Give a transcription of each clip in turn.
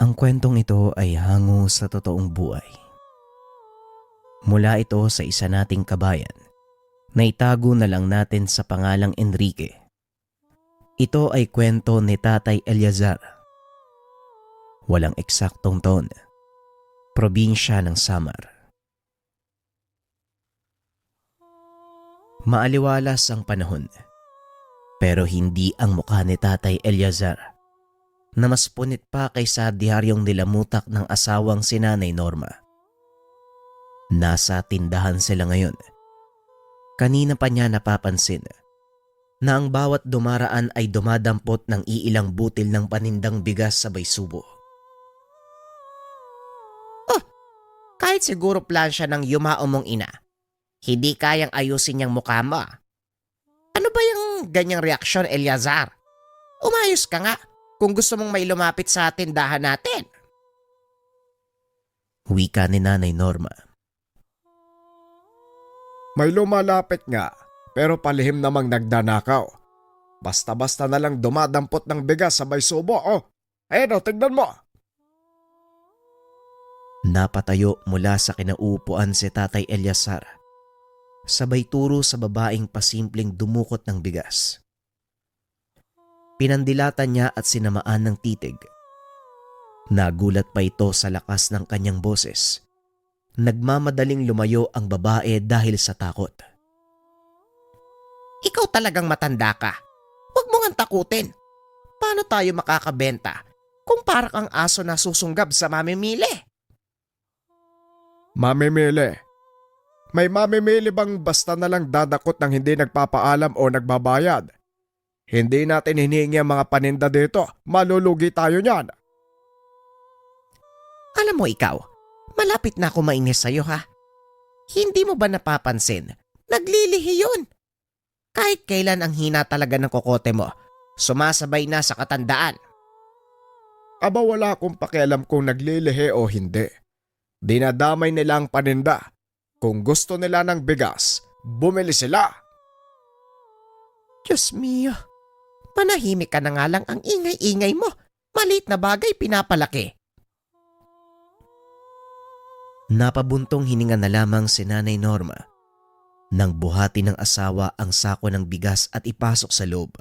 Ang kwentong ito ay hango sa totoong buhay. Mula ito sa isa nating kabayan na itago na lang natin sa pangalang Enrique. Ito ay kwento ni Tatay Eleazar. Walang eksaktong taon. Probinsya ng Samar. Maaliwalas ang panahon, pero hindi ang mukha ni Tatay Eleazar na mas punit pa kaysa diaryong nilamutak ng asawang si Nanay Norma. Nasa tindahan sila ngayon. Kanina pa niya napapansin na ang bawat dumaraan ay dumadampot ng iilang butil ng panindang bigas sabay subo. Oh, kahit siguro plan siya ng yumao mong ina, hindi kayang ayusin niyang mukha mo. Ano ba yung ganyang reaksyon, Eleazar? Umayos ka nga kung gusto mong may lumapit sa tindahan natin. Wika ni Nanay Norma. May lumalapit nga, pero palihim namang nagdanakaw. Basta-basta na lang dumadampot ng bigas sabay subo, oh. Ayun, tignan mo. Napatayo mula sa kinauupuan si Tatay Eleazar. Sabay turo sa babaeng pasimpleng dumukot ng bigas. Pinandilatan niya at sinamaan ng titig. Nagulat pa ito sa lakas ng kanyang boses. Nagmamadaling lumayo ang babae dahil sa takot. Ikaw talagang matanda ka. Huwag mo nga takutin. Paano tayo makakabenta kung para kang aso na susunggab sa mamimili? Mamimili. May mamimili bang basta na lang dadakot ng hindi nagpapaalam o nagbabayad? Hindi natin hinihingi ang mga paninda dito. Malulugi tayo niyan. Alam mo ikaw, malapit na ako mainis sa'yo ha. Hindi mo ba napapansin? Naglilihi yun. Kahit kailan ang hina talaga ng kokote mo, sumasabay na sa katandaan. Aba wala akong pakialam kung naglilihi o hindi. Dinadamay nila ang paninda. Kung gusto nila ng bigas, bumili sila. Diyos mio, manahimik ka na nga lang, ang ingay-ingay mo. Maliit na bagay pinapalaki. Napabuntong hininga na lamang si Nanay Norma nang buhati ng asawa ang sako ng bigas at ipasok sa loob.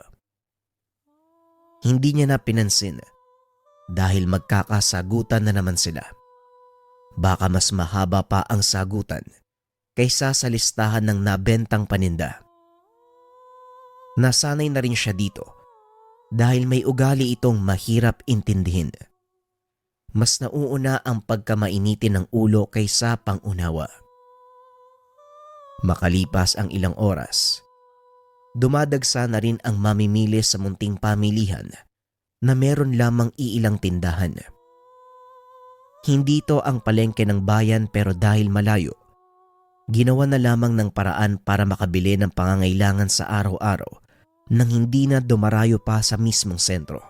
Hindi niya na pinansin dahil magkakasagutan na naman sila. Baka mas mahaba pa ang sagutan kaysa sa listahan ng nabentang paninda. Nasanay na rin siya dito dahil may ugali itong mahirap intindihin. Mas nauuna ang pagkamainitin ng ulo kaysa pangunawa. Makalipas ang ilang oras, dumadagsa na rin ang mamimili sa munting pamilihan na meron lamang iilang tindahan. Hindi ito ang palengke ng bayan pero dahil malayo, ginawa na lamang ng paraan para makabili ng pangangailangan sa araw-araw nang hindi na dumarayo pa sa mismong sentro.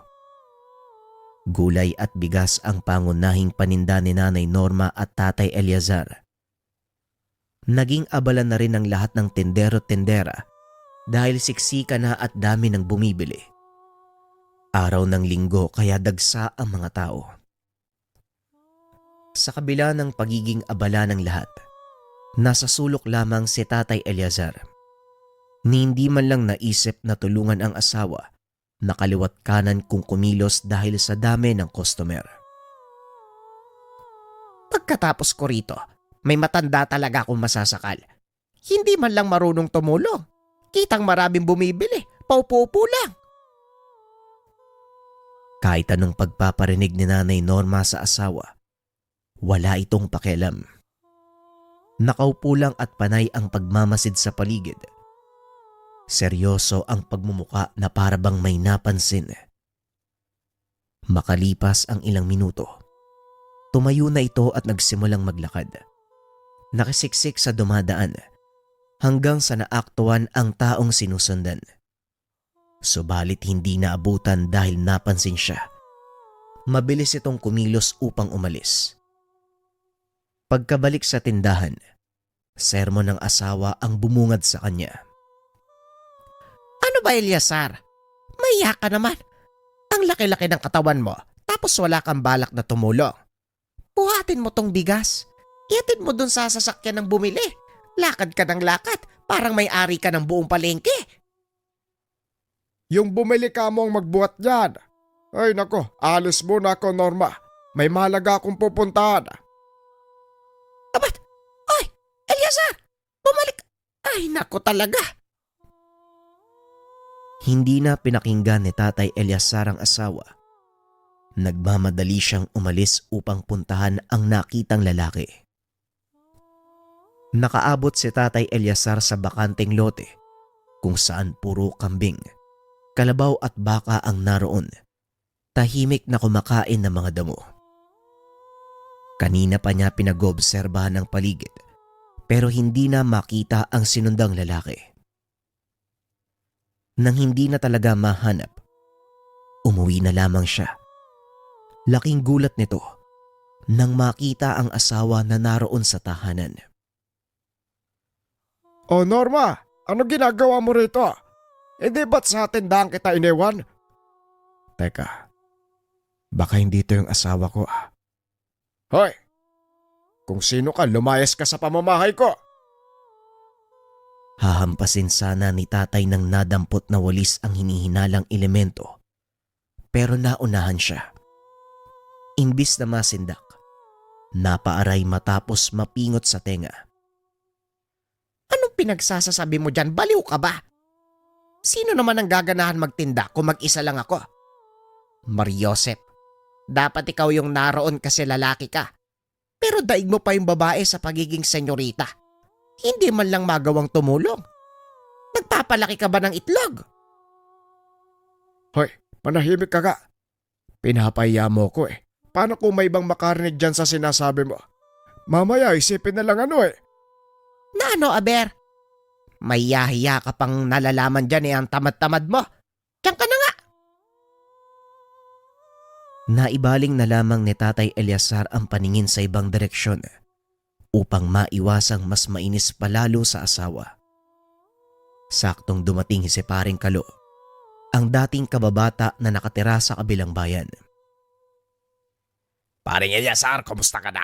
Gulay at bigas ang pangunahing paninda ni Nanay Norma at Tatay Eleazar. Naging abala na rin ang lahat ng tendero-tendera dahil siksika na at dami ng bumibili. Araw ng linggo kaya dagsa ang mga tao. Sa kabila ng pagiging abala ng lahat, nasa sulok lamang si Tatay Eleazar. Ni hindi man lang naisip na tulungan ang asawa na kaliwat kanan kung kumilos dahil sa dami ng customer. Pagkatapos ko rito, may matanda talaga akong masasakal. Hindi man lang marunong tumulong. Kitang maraming bumibili, paupo-upo lang. Kahit anong pagpaparinig ni Nanay Norma sa asawa, wala itong pakialam. Nakaupo lang at panay ang pagmamasid sa paligid. Seryoso ang pagmumuka na parabang may napansin. Makalipas ang ilang minuto, tumayo na ito at nagsimulang maglakad. Nakisiksik sa dumadaan hanggang sa naaktuhan ang taong sinusundan. Subalit hindi naabutan dahil napansin siya. Mabilis itong kumilos upang umalis. Pagkabalik sa tindahan, sermon ng asawa ang bumungad sa kanya. Ano ba, Eleazar? Maiya ka naman. Ang laki-laki ng katawan mo, tapos tapos wala kang balak na tumulong. Buhatin mo tong bigas. Iatid mo dun sa sasakyan ng bumili. Lakad ka ng lakad, parang may-ari ka ng buong palengke. Yung bumili ka mo ang magbuhat dyan. Ay nako, alis muna ako, Norma. May mahalaga akong pupuntahan. Abat! Ay! Eliazar! Bumalik! Ay nako talaga! Hindi na pinakinggan ni Tatay Eliazar ang asawa. Nagmamadali siyang umalis upang puntahan ang nakitang lalaki. Nakaabot si Tatay Eliazar sa bakanteng lote kung saan puro kambing, kalabaw at baka ang naroon. Tahimik na kumakain ng mga damo. Kanina pa niya pinag-obserbahan ng paligid pero hindi na makita ang sinundang lalaki. Nang hindi na talaga mahanap, umuwi na lamang siya. Laking gulat nito nang makita ang asawa na naroon sa tahanan. Oh Norma, ano ginagawa mo rito? Hindi ba't sa tindahan kita iniwan? Teka, baka hindi ito yung asawa ko ah. Hoy! Kung sino ka, lumayas ka sa pamamahay ko! Hahampasin sana ni tatay ng nadampot na walis ang hinihinalang elemento. Pero naunahan siya. Imbis na masindak, napaaray matapos mapingot sa tenga. Anong pinagsasasabi mo dyan? Baliw ka ba? Sino naman ang gaganahan magtinda kung mag-isa lang ako? Mariosep, dapat ikaw yung naroon kasi lalaki ka. Pero daig mo pa yung babae sa pagiging senyorita. Hindi man lang magawang tumulong. Nagpapalaki ka ba ng itlog? Hoy, manahimik ka ka. Pinapahiya mo ko eh. Paano kung may ibang makarinig dyan sa sinasabi mo? Mamaya isipin na lang ano eh. Na ano, Aber? May yahiya ka pang nalalaman dyan ang tamad-tamad mo. Diyan ka na nga. Naibaling na lamang ni Tatay Eliazar ang paningin sa ibang direksyon upang maiwasang mas mainis palalo sa asawa. Saktong dumating si Paring Kalo, ang dating kababata na nakatira sa kabilang bayan. Paring Eliazar, kumusta ka na?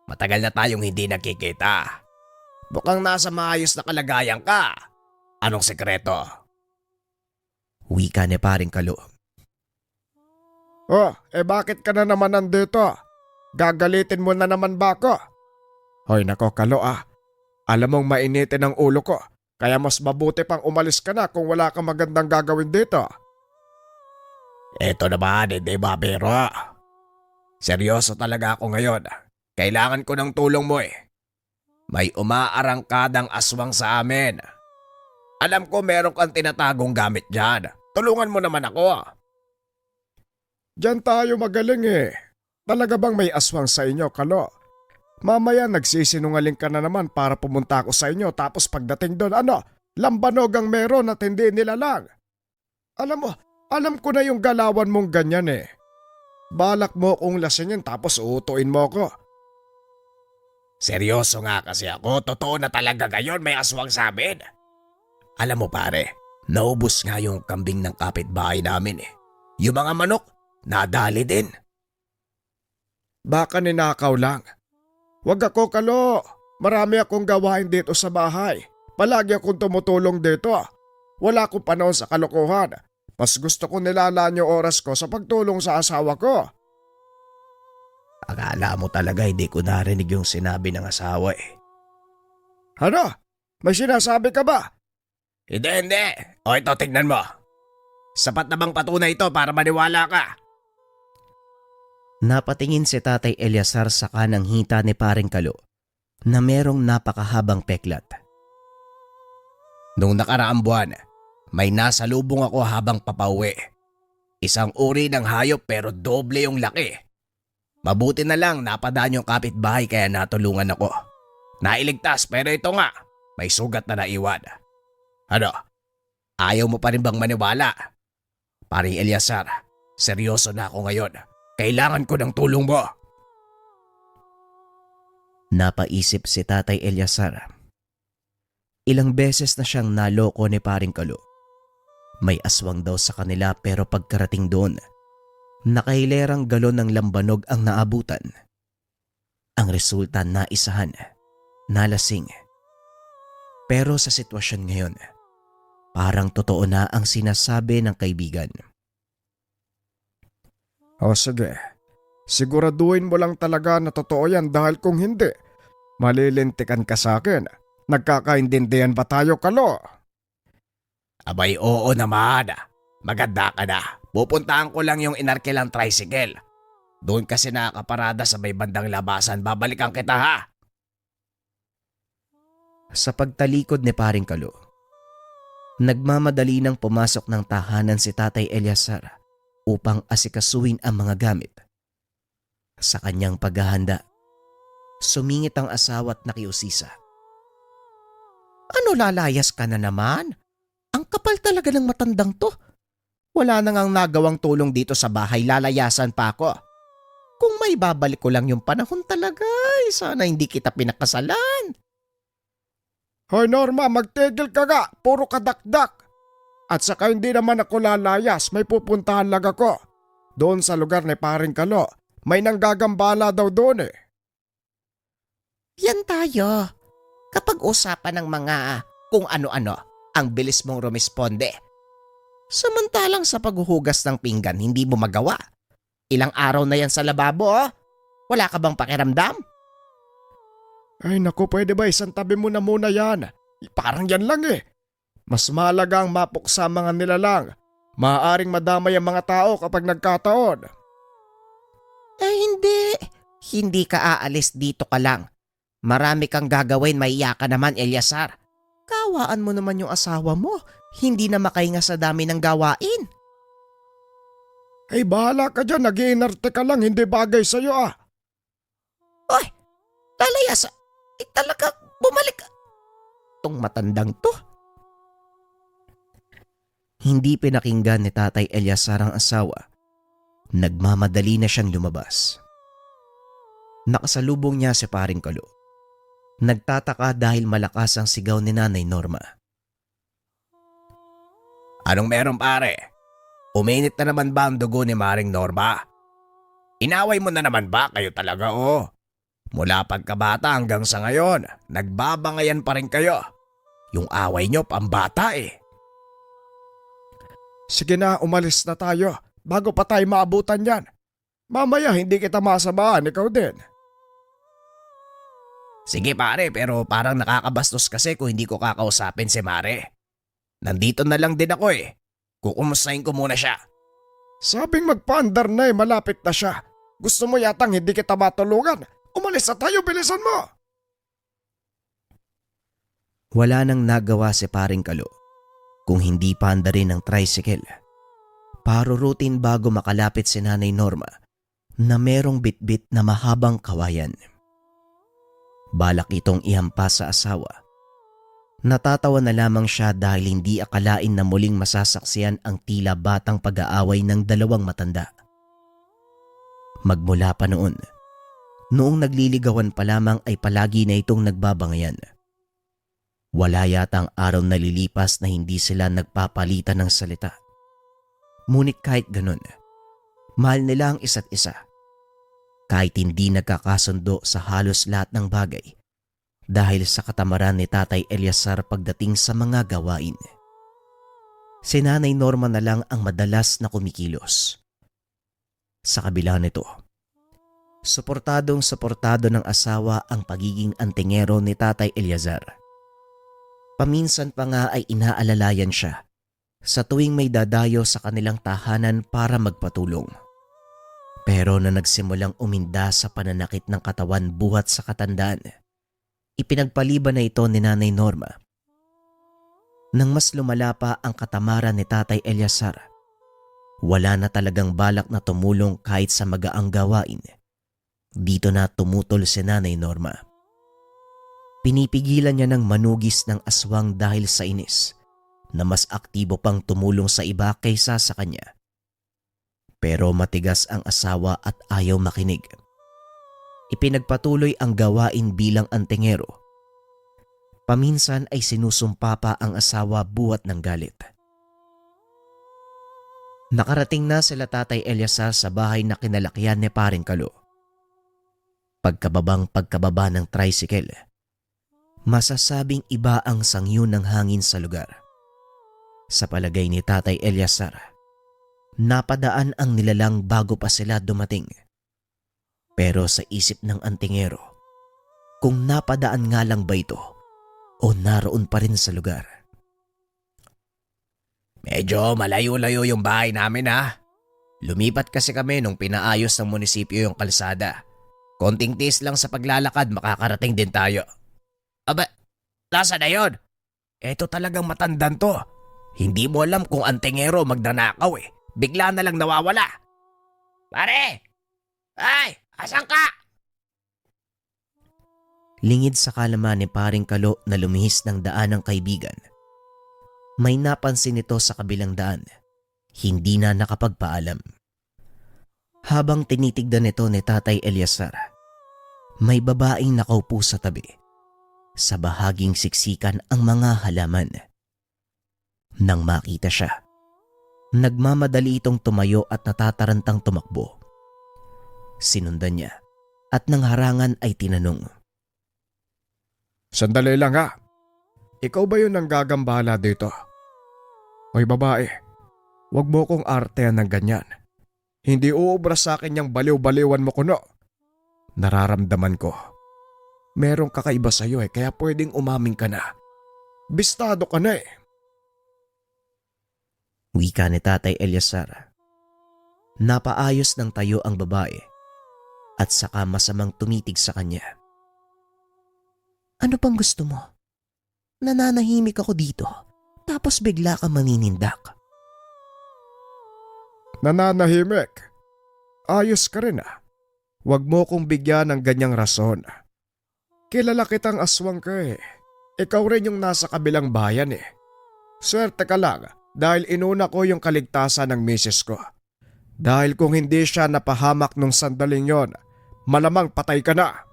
Matagal na tayong hindi nagkikita. Mukhang nasa maayos na kalagayan ka. Anong sekreto? Wika ni Paring Kalo. Oh, bakit ka na naman nandito? Gagalitin mo na naman ba ako? Hoy nako Kalo ah. Alam mong mainitin ang ulo ko. Kaya mas mabuti pang umalis ka na kung wala kang magandang gagawin dito. Eto naman, hindi ba biro? Seryoso talaga ako ngayon. Kailangan ko ng tulong mo eh. May umaarangkadang aswang sa amin. Alam ko meron kang tinatagong gamit dyan. Tulungan mo naman ako. Diyan tayo magaling eh. Talaga bang may aswang sa inyo, Kalo? Mamaya nagsisinungaling ka na naman para pumunta ako sa inyo tapos pagdating doon lambanog ang meron at hindi nilalang. Alam ko na yung galawan mong ganyan eh. Balak mo kong lasingin tapos uutuin mo ko. Seryoso nga kasi ako, totoo na talaga ngayon may aswang sa amin. Alam mo pare, naubos nga yung kambing ng kapitbahay namin eh. Yung mga manok, nadali din. Baka ninakaw lang. Wag ako Kalo, marami akong gawain dito sa bahay. Palagi akong tumutulong dito. Wala akong panahon sa kalokohan. Mas gusto ko nilalaan yung oras ko sa pagtulong sa asawa ko. Akala mo talaga hindi ko narinig yung sinabi ng asawa eh. Ano? May sinasabi ka ba? Hindi. O ito, tignan mo. Sapat na bang patunay ito para maniwala ka? Napatingin si Tatay Eliazar sa kanang hita ni Paring Kalo na merong napakahabang peklat. Nung nakaraang buwan, may nasalubong ako habang papauwi. Isang uri ng hayop pero doble yung laki. Mabuti na lang napadaan yung kapitbahay kaya natulungan ako. Nailigtas pero ito nga, may sugat na naiwan. Ano? Ayaw mo pa rin bang maniwala? Paring Eliazar, seryoso na ako ngayon. Kailangan ko ng tulong mo. Napaisip si Tatay Eliazar. Ilang beses na siyang naloko ni Paring Kalo. May aswang daw sa kanila pero pagkarating doon, Nakahilerang galon ng lambanog ang naabutan. Ang resulta na isahan, nalasing. Pero sa sitwasyon ngayon, parang totoo na ang sinasabi ng kaibigan. O sige, siguraduhin mo lang talaga na totoo yan dahil kung hindi, malilintikan ka sa akin. Nagkakaintindihan ba tayo, Kalo? Abay, oo naman. Maganda ka na. Pupuntahan ko lang yung inarkilang tricycle. Doon kasi nakakaparada sa may bandang labasan. Babalikan kita ha. Sa pagtalikod ni paring Kalo, nagmamadali nang pumasok ng tahanan si Tatay Eliazar upang asikasuhin ang mga gamit. Sa kanyang paghahanda, sumingit ang asawa at nakiusisa. Ano, lalayas ka na naman? Ang kapal talaga ng matandang to. Wala na ngang nagawang tulong dito sa bahay, lalayasan pa ako. Kung may babalik ko lang yung panahon talaga, sana hindi kita pinakasalan. Hoy Norma, magtigil ka nga. Puro kadakdak. At saka hindi naman ako lalayas. May pupuntahan lang ako. Doon sa lugar ni paring Kalo. May nanggagambala daw doon eh. Yan tayo. Kapag usapan ng mga kung ano-ano, ang bilis mong rumisponde. Samantalang sa paghuhugas ng pinggan, hindi mo magawa. Ilang araw na yan sa lababo, oh. Wala ka bang pakiramdam? Ay naku, pwede ba isang tabi mo na muna yan? Parang yan lang eh. Mas mahalaga ang mapuksa mga nilalang. Maaaring madamay ang mga tao kapag nagkataon. Hindi. Hindi ka aalis, dito ka lang. Marami kang gagawin, maiya ka naman, Eliazar. Kawaan mo naman yung asawa mo. Hindi na makahinga sa dami ng gawain. Ay bahala ka dyan, nag-iinarte ka lang, hindi bagay sa'yo ah. Oy, lalayas. Talaga, bumalik ka. Tong matandang to. Hindi pinakinggan ni Tatay Eliazar ang asawa. Nagmamadali na siyang lumabas. Nakasalubong niya si paring Kalo. Nagtataka dahil malakas ang sigaw ni Nanay Norma. Anong meron pare? Uminit na naman ba ang dugo ni Maring Norma? Inaway mo na naman ba kayo talaga oh? Mula pagkabata hanggang sa ngayon, nagbabangayan pa rin kayo. Yung away nyo pambata eh. Sige na, umalis na tayo bago pa tayo maabutan yan. Mamaya hindi kita masamahan, ikaw din. Sige pare, pero parang nakakabastos kasi kung hindi ko kakausapin si Mare. Nandito na lang din ako eh. Kukumustahin ko muna siya. Sabing magpaandar na eh, malapit na siya. Gusto mo yatang hindi kita matulungan? Umalis na tayo, bilisan mo! Wala nang nagawa si paring Kalo kung hindi paandarin ng tricycle. Parurutin bago makalapit si Nanay Norma na merong bitbit na mahabang kawayan. Balak itong ihampas sa asawa. Natatawa na lamang siya dahil hindi akalain na muling masasaksiyan ang tila batang pag-aaway ng dalawang matanda. Magmula pa noon, noong nagliligawan pa lamang ay palagi na itong nagbabangayan. Wala yatang araw na lilipas na hindi sila nagpapalitan ng salita. Ngunit kahit ganun, mahal nila ang isa't isa. Kahit hindi nagkakasundo sa halos lahat ng bagay dahil sa katamaran ni Tatay Eliazar pagdating sa mga gawain. Si Nanay Norma na lang ang madalas na kumikilos. Sa kabila nito, suportado ng asawa ang pagiging antingero ni Tatay Eliazar. Paminsan pa nga ay inaalalayan siya sa tuwing may dadayo sa kanilang tahanan para magpatulong. Pero na nagsimulang uminda sa pananakit ng katawan buhat sa katandaan, ipinagpaliban na ito ni Nanay Norma. Nang mas lumala pa ang katamaran ni Tatay Eliazar, wala na talagang balak na tumulong kahit sa magaang gawain. Dito na tumutol si Nanay Norma. Pinipigilan niya ng manugis ng aswang dahil sa inis na mas aktibo pang tumulong sa iba kaysa sa kanya. Pero matigas ang asawa at ayaw makinig. Ipinagpatuloy ang gawain bilang antingero. Paminsan ay sinusumpa pa ang asawa buhat ng galit. Nakarating na sila Tatay Eliazar sa bahay na kinalakihan ni Paring Kalo. Pagkababa ng tricycle, masasabing iba ang sangyo ng hangin sa lugar. Sa palagay ni Tatay Eliazar, napadaan ang nilalang bago pa sila dumating. Pero sa isip ng antingero, kung napadaan nga lang ba ito o naroon pa rin sa lugar. Medyo malayo-layo yung bahay namin ha. Lumipat kasi kami nung pinaayos ng munisipyo yung kalsada. Konting tiis lang sa paglalakad makakarating din tayo. Aba, nasa na yun? Eto talagang matandan to. Hindi mo alam kung antingero magdanakaw eh. Bigla na lang nawawala. Pare! Ay! Asan ka? Lingid sa kalaman ni Paring Kalo na lumihis ng daan ng kaibigan. May napansin ito sa kabilang daan. Hindi na nakapagpaalam. Habang tinitignan ito ni Tatay Eliazar, may babaeng nakaupo sa tabi. Sa bahaging siksikan ang mga halaman. Nang makita siya, nagmamadali itong tumayo at natatarantang tumakbo. Sinundan niya at nang harangan ay tinanong. Sandali lang ha. Ikaw ba yun ang gagambala dito? Hoy babae, wag mo kong artehan ng ganyan. Hindi uubra sa akin yung baliw-baliwan mo kuno. Nararamdaman ko. Merong kakaiba sa'yo kaya pwedeng umaming ka na. Bistado ka na Wika ni Tatay Eliazar. Napaayos ng tayo ang babae at saka masamang tumitig sa kanya. Ano pang gusto mo? Nananahimik ako dito tapos bigla ka maninindak. Nananahimik. Ayos ka rin Huwag mo kong bigyan ng ganyang rason. Kilala kitang aswang ka Ikaw rin yung nasa kabilang bayan Swerte ka lang dahil inuna ko yung kaligtasan ng misis ko. Dahil kung hindi siya napahamak nung sandaling yon, malamang patay ka na.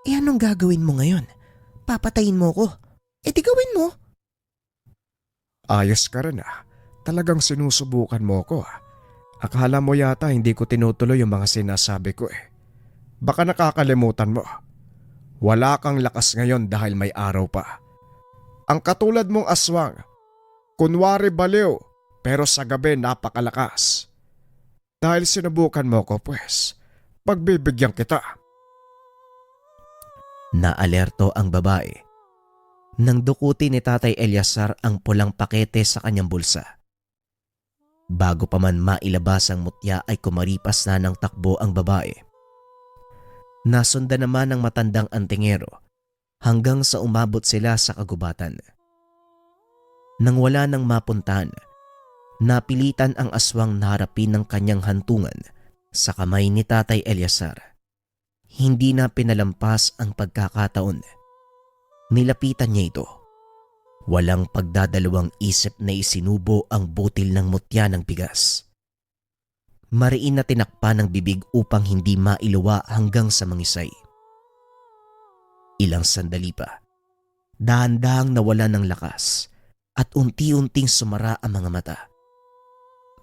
Anong gagawin mo ngayon? Papatayin mo ko? Di gawin mo. Ayos ka rin Talagang sinusubukan mo ko Akala mo yata hindi ko tinutuloy yung mga sinasabi ko Baka nakakalimutan mo. Wala kang lakas ngayon dahil may araw pa. Ang katulad mong aswang, kunwari baliw pero sa gabi napakalakas. Dahil sinubukan mo ko pagbibigyan kita. Naalerto ang babae nang dukutin ni Tatay Eliazar ang pulang pakete sa kanyang bulsa. Bago pa man mailabas ang mutya ay kumaripas na ng takbo ang babae. Nasundan naman ng matandang antingero hanggang sa umabot sila sa kagubatan. Nang wala nang mapuntahan, napilitan ang aswang na harapin ng kanyang hantungan sa kamay ni Tatay Eliazar. Hindi na pinalampas ang pagkakataon. Nilapitan niya ito. Walang pagdadalawang isip na isinubo ang butil ng mutya ng bigas. Mariin na tinakpan ng bibig upang hindi mailuwa hanggang sa mangisay. Ilang sandali pa, dahan-dahang nawala ng lakas at unti-unting sumara ang mga mata.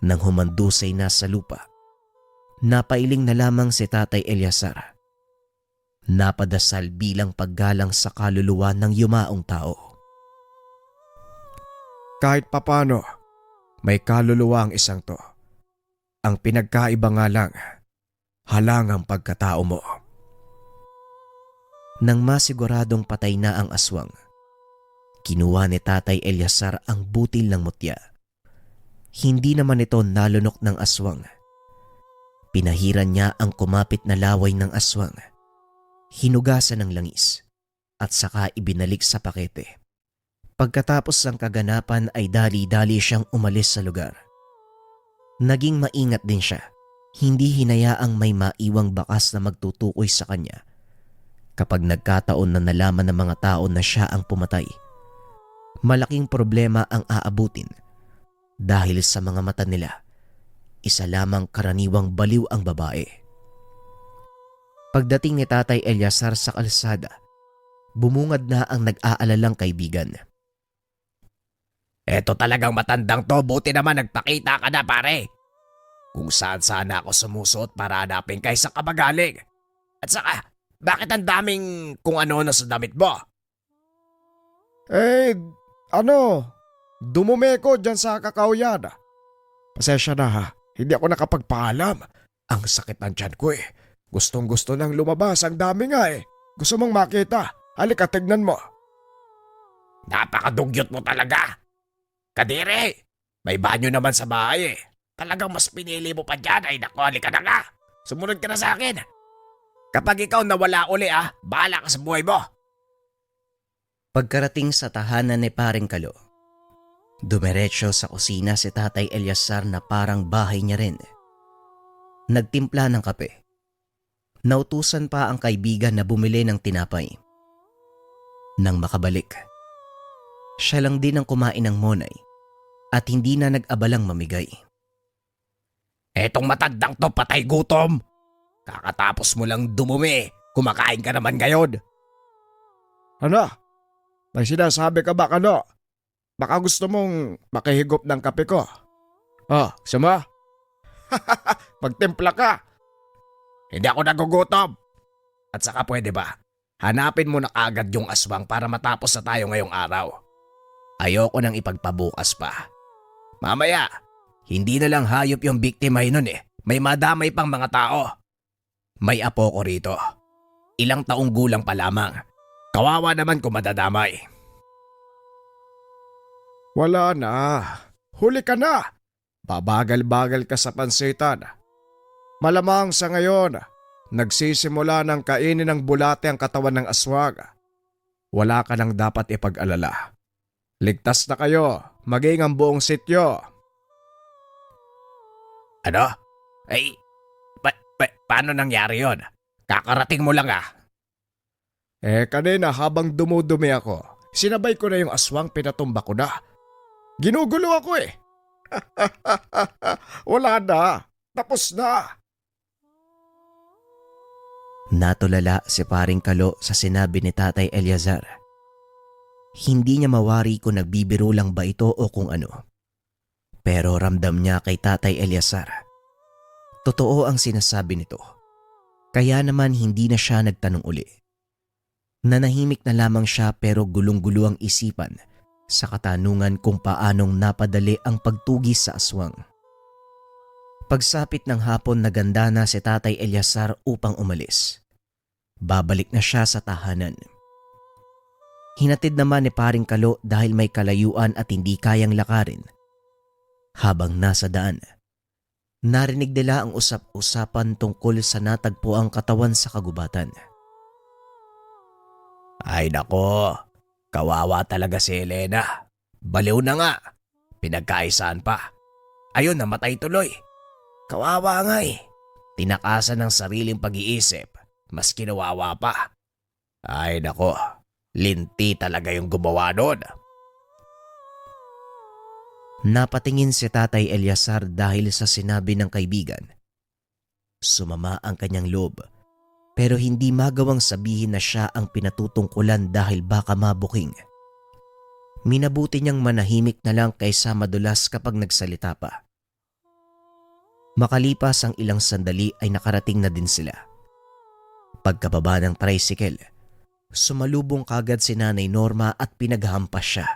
Nang humandusay na sa lupa, napailing na lamang si Tatay Eliazar. Napadasal bilang paggalang sa kaluluwa ng yumaong tao. Kahit papano, may kaluluwa ang isang to. Ang pinagkaiba nga lang, halangang pagkatao mo. Nang masiguradong patay na ang aswang, kinuha ni Tatay Eliazar ang butil ng mutya. Hindi naman ito nalunok ng aswang. Pinahiran niya ang kumapit na laway ng aswang. Hinugasan ng langis at saka ibinalik sa pakete. Pagkatapos ng kaganapan ay dali-dali siyang umalis sa lugar. Naging maingat din siya. Hindi hinayaang may maiwang bakas na magtutukoy sa kanya. Kapag nagkataon na nalaman ng mga tao na siya ang pumatay, malaking problema ang aabutin dahil sa mga mata nila, isa lamang karaniwang baliw ang babae. Pagdating ni Tatay Eliazar sa kalsada, bumungad na ang nag-aalalang kaibigan. Eto talagang matandang to, buti naman nagpakita ka na pare. Kung saan sana ako sumusuot para hanapin kaysa kabagaling. At saka, bakit ang daming kung ano na sa damit mo? Eh, ano? Dumumi ko dyan sa kakauyan. Pasensya na ha, hindi ako nakapagpaalam. Ang sakit ng tiyan ko eh. Gustong gusto nang lumabas, ang dami nga eh. Gusto mong makita? Halika, tignan mo. Napakadugyot mo talaga. Kadiri, may banyo naman sa bahay eh. Talagang mas pinili mo pa dyan ay naku, halika na nga. Sumunod ka na sa akin. Kapag ikaw nawala uli bahala ka sa buhay mo. Pagkarating sa tahanan ni Paring Kalo, dumiretso sa kusina si Tatay Eliazar na parang bahay niya rin. Nagtimpla ng kape. Nautusan pa ang kaibigan na bumili ng tinapay. Nang makabalik, siya lang din ang kumain ng monay at hindi na nag-abalang mamigay. Etong matandang to patay gutom. Kakatapos mo lang dumumi, kumakain ka naman ngayon. Ano? May sinasabi ka ba, Kalo? Baka gusto mong makihigop ng kape ko. Oh, sama? Magtimpla ka. Hindi ako nagugutom. At saka pwede ba, hanapin mo na agad yung aswang para matapos na tayo ngayong araw. Ayoko nang ipagpabukas pa. Mamaya, hindi na lang hayop yung biktima nun eh. May madamay pang mga tao. May apo ko rito. Ilang taong gulang pa lamang. Kawawa naman kung madadamay. Wala na. Huli ka na. Babagal-bagal ka sa pansitan. Malamang sa ngayon, nagsisimula ng kainin ng bulate ang katawan ng aswang. Wala ka nang dapat ipag-alala. Ligtas na kayo, maging ang buong sityo. Ano? Ay, paano nangyari yon? Kakarating mo lang Kanina habang dumudumi ako, sinabay ko na yung aswang, pinatumba ko na. Ginugulo ako eh. Wala na. Tapos na. Natulala si Paring Kalo sa sinabi ni Tatay Eliazar. Hindi niya mawari kung nagbibiro lang ba ito o kung ano. Pero ramdam niya kay Tatay Eliazar. Totoo ang sinasabi nito. Kaya naman hindi na siya nagtanong uli. Nanahimik na lamang siya pero gulong-gulo ang isipan sa katanungan kung paanong napadali ang pagtugis sa aswang. Pagsapit ng hapon naganda na si Tatay Eliazar upang umalis. Babalik na siya sa tahanan. Hinatid naman ni Paring Kalo dahil may kalayuan at hindi kayang lakarin. Habang nasa daan, narinig nila ang usap-usapan tungkol sa natagpuang katawan sa kagubatan. Ay nako, kawawa talaga si Elena. Baliw na nga. Pinagkaisaan pa. Ayun, namatay tuloy. Kawawa nga eh. Tinakasan ng sariling pag-iisip. Mas kinawawa pa. Ay nako, linti talaga yung gumawa doon. Napatingin si Tatay Eliazar dahil sa sinabi ng kaibigan. Sumama ang kanyang loob, pero hindi magawang sabihin na siya ang pinatutungkulan dahil baka mabuking. Minabuti niyang manahimik na lang kaysa madulas kapag nagsalita pa. Makalipas ang ilang sandali ay nakarating na din sila. Pagkababa ng tricycle, sumalubong kagad si Nanay Norma at pinaghampas siya.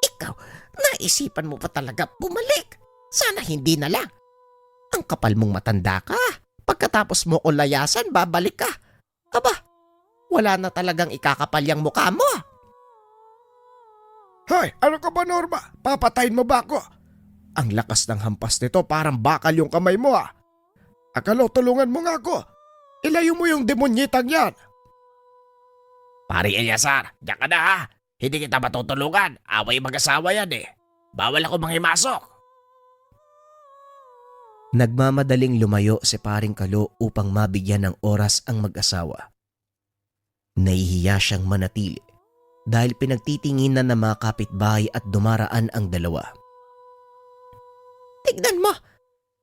Ikaw, naisipan mo pa talaga bumalik. Sana hindi na lang. Ang kapal mong matanda ka. Pagkatapos mo ko layasan, babalik ka. Aba, wala na talagang ikakapal yung mukha mo. Hoy, ano ka ba, Norma? Papatayin mo ba ako? Ang lakas ng hampas nito, parang bakal yung kamay mo Akalo, tulungan mo nga ako. Ilayo mo yung demonyitang yan. Pari Eliazar, diyan ka na Hindi kita matutulungan. Away mag-asawa yan eh. Bawal ako manghimasok. Nagmamadaling lumayo si Paring Kalo upang mabigyan ng oras ang mag-asawa. Nahihiya siyang manatili dahil pinagtitinginan ng mga kapitbahay at dumaraan ang dalawa. Tignan mo.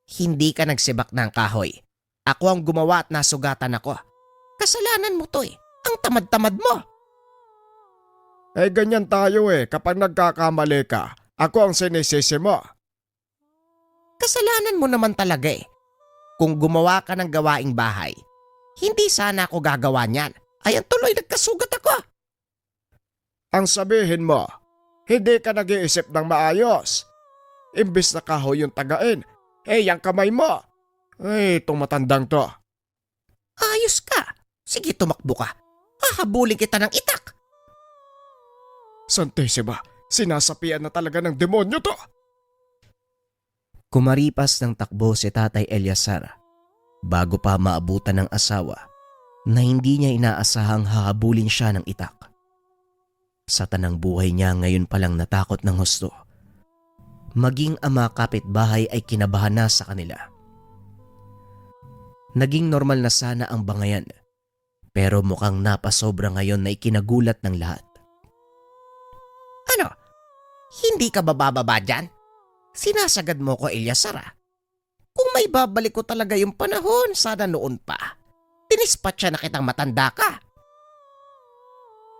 Hindi ka nagsibak ng kahoy. Ako ang gumawa at nasugatan ako. Kasalanan mo to eh. Ang tamad-tamad mo. Eh ganyan tayo kapag nagkakamali ka, ako ang sinisisi mo. Kasalanan mo naman talaga eh. Kung gumawa ka ng gawaing bahay, hindi sana ako gagawa niyan. Ayan tuloy nagkasugat ako. Ang sabihin mo, hindi ka nag-iisip ng maayos. Imbis na kahoy yung tagain, yung kamay mo. Itong matandang to. Ayos ka. Sige tumakbo ka. Hahabulin kita ng itak. Santissima, sinasapian na talaga ng demonyo to. Kumaripas ng takbo si Tatay Eliazar bago pa maabutan ng asawa na hindi niya inaasahang hahabulin siya ng itak. Sa tanang buhay niya ngayon palang natakot ng husto. Maging ama kapitbahay ay kinabahan na sa kanila. Naging normal na sana ang bangayan, pero mukhang napasobra ngayon na ikinagulat ng lahat. Ano? Hindi ka ba bababa dyan? Sinasagad mo ko, Eliazar. Kung may babalik ko talaga yung panahon, sana noon pa. Tinispatsa na kitang matanda ka.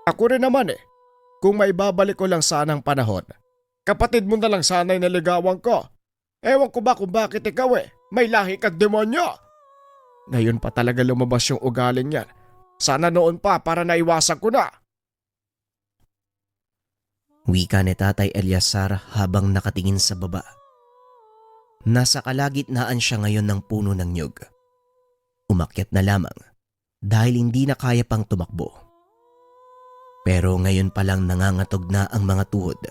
Ako rin naman Kung may babalik ko lang sanang panahon, kapatid mo na lang sana'y naligawan ko. Ewan ko ba kung bakit ikaw may lahi kang demonyo. Ngayon pa talaga lumabas yung ugaling yan. Sana noon pa para naiwasan ko na. Wika ni Tatay Eliazar habang nakatingin sa baba. Nasa kalagitnaan siya ngayon ng puno ng niyog. Umakyat na lamang dahil hindi na kaya pang tumakbo. Pero ngayon palang nangangatog na ang mga tuhod.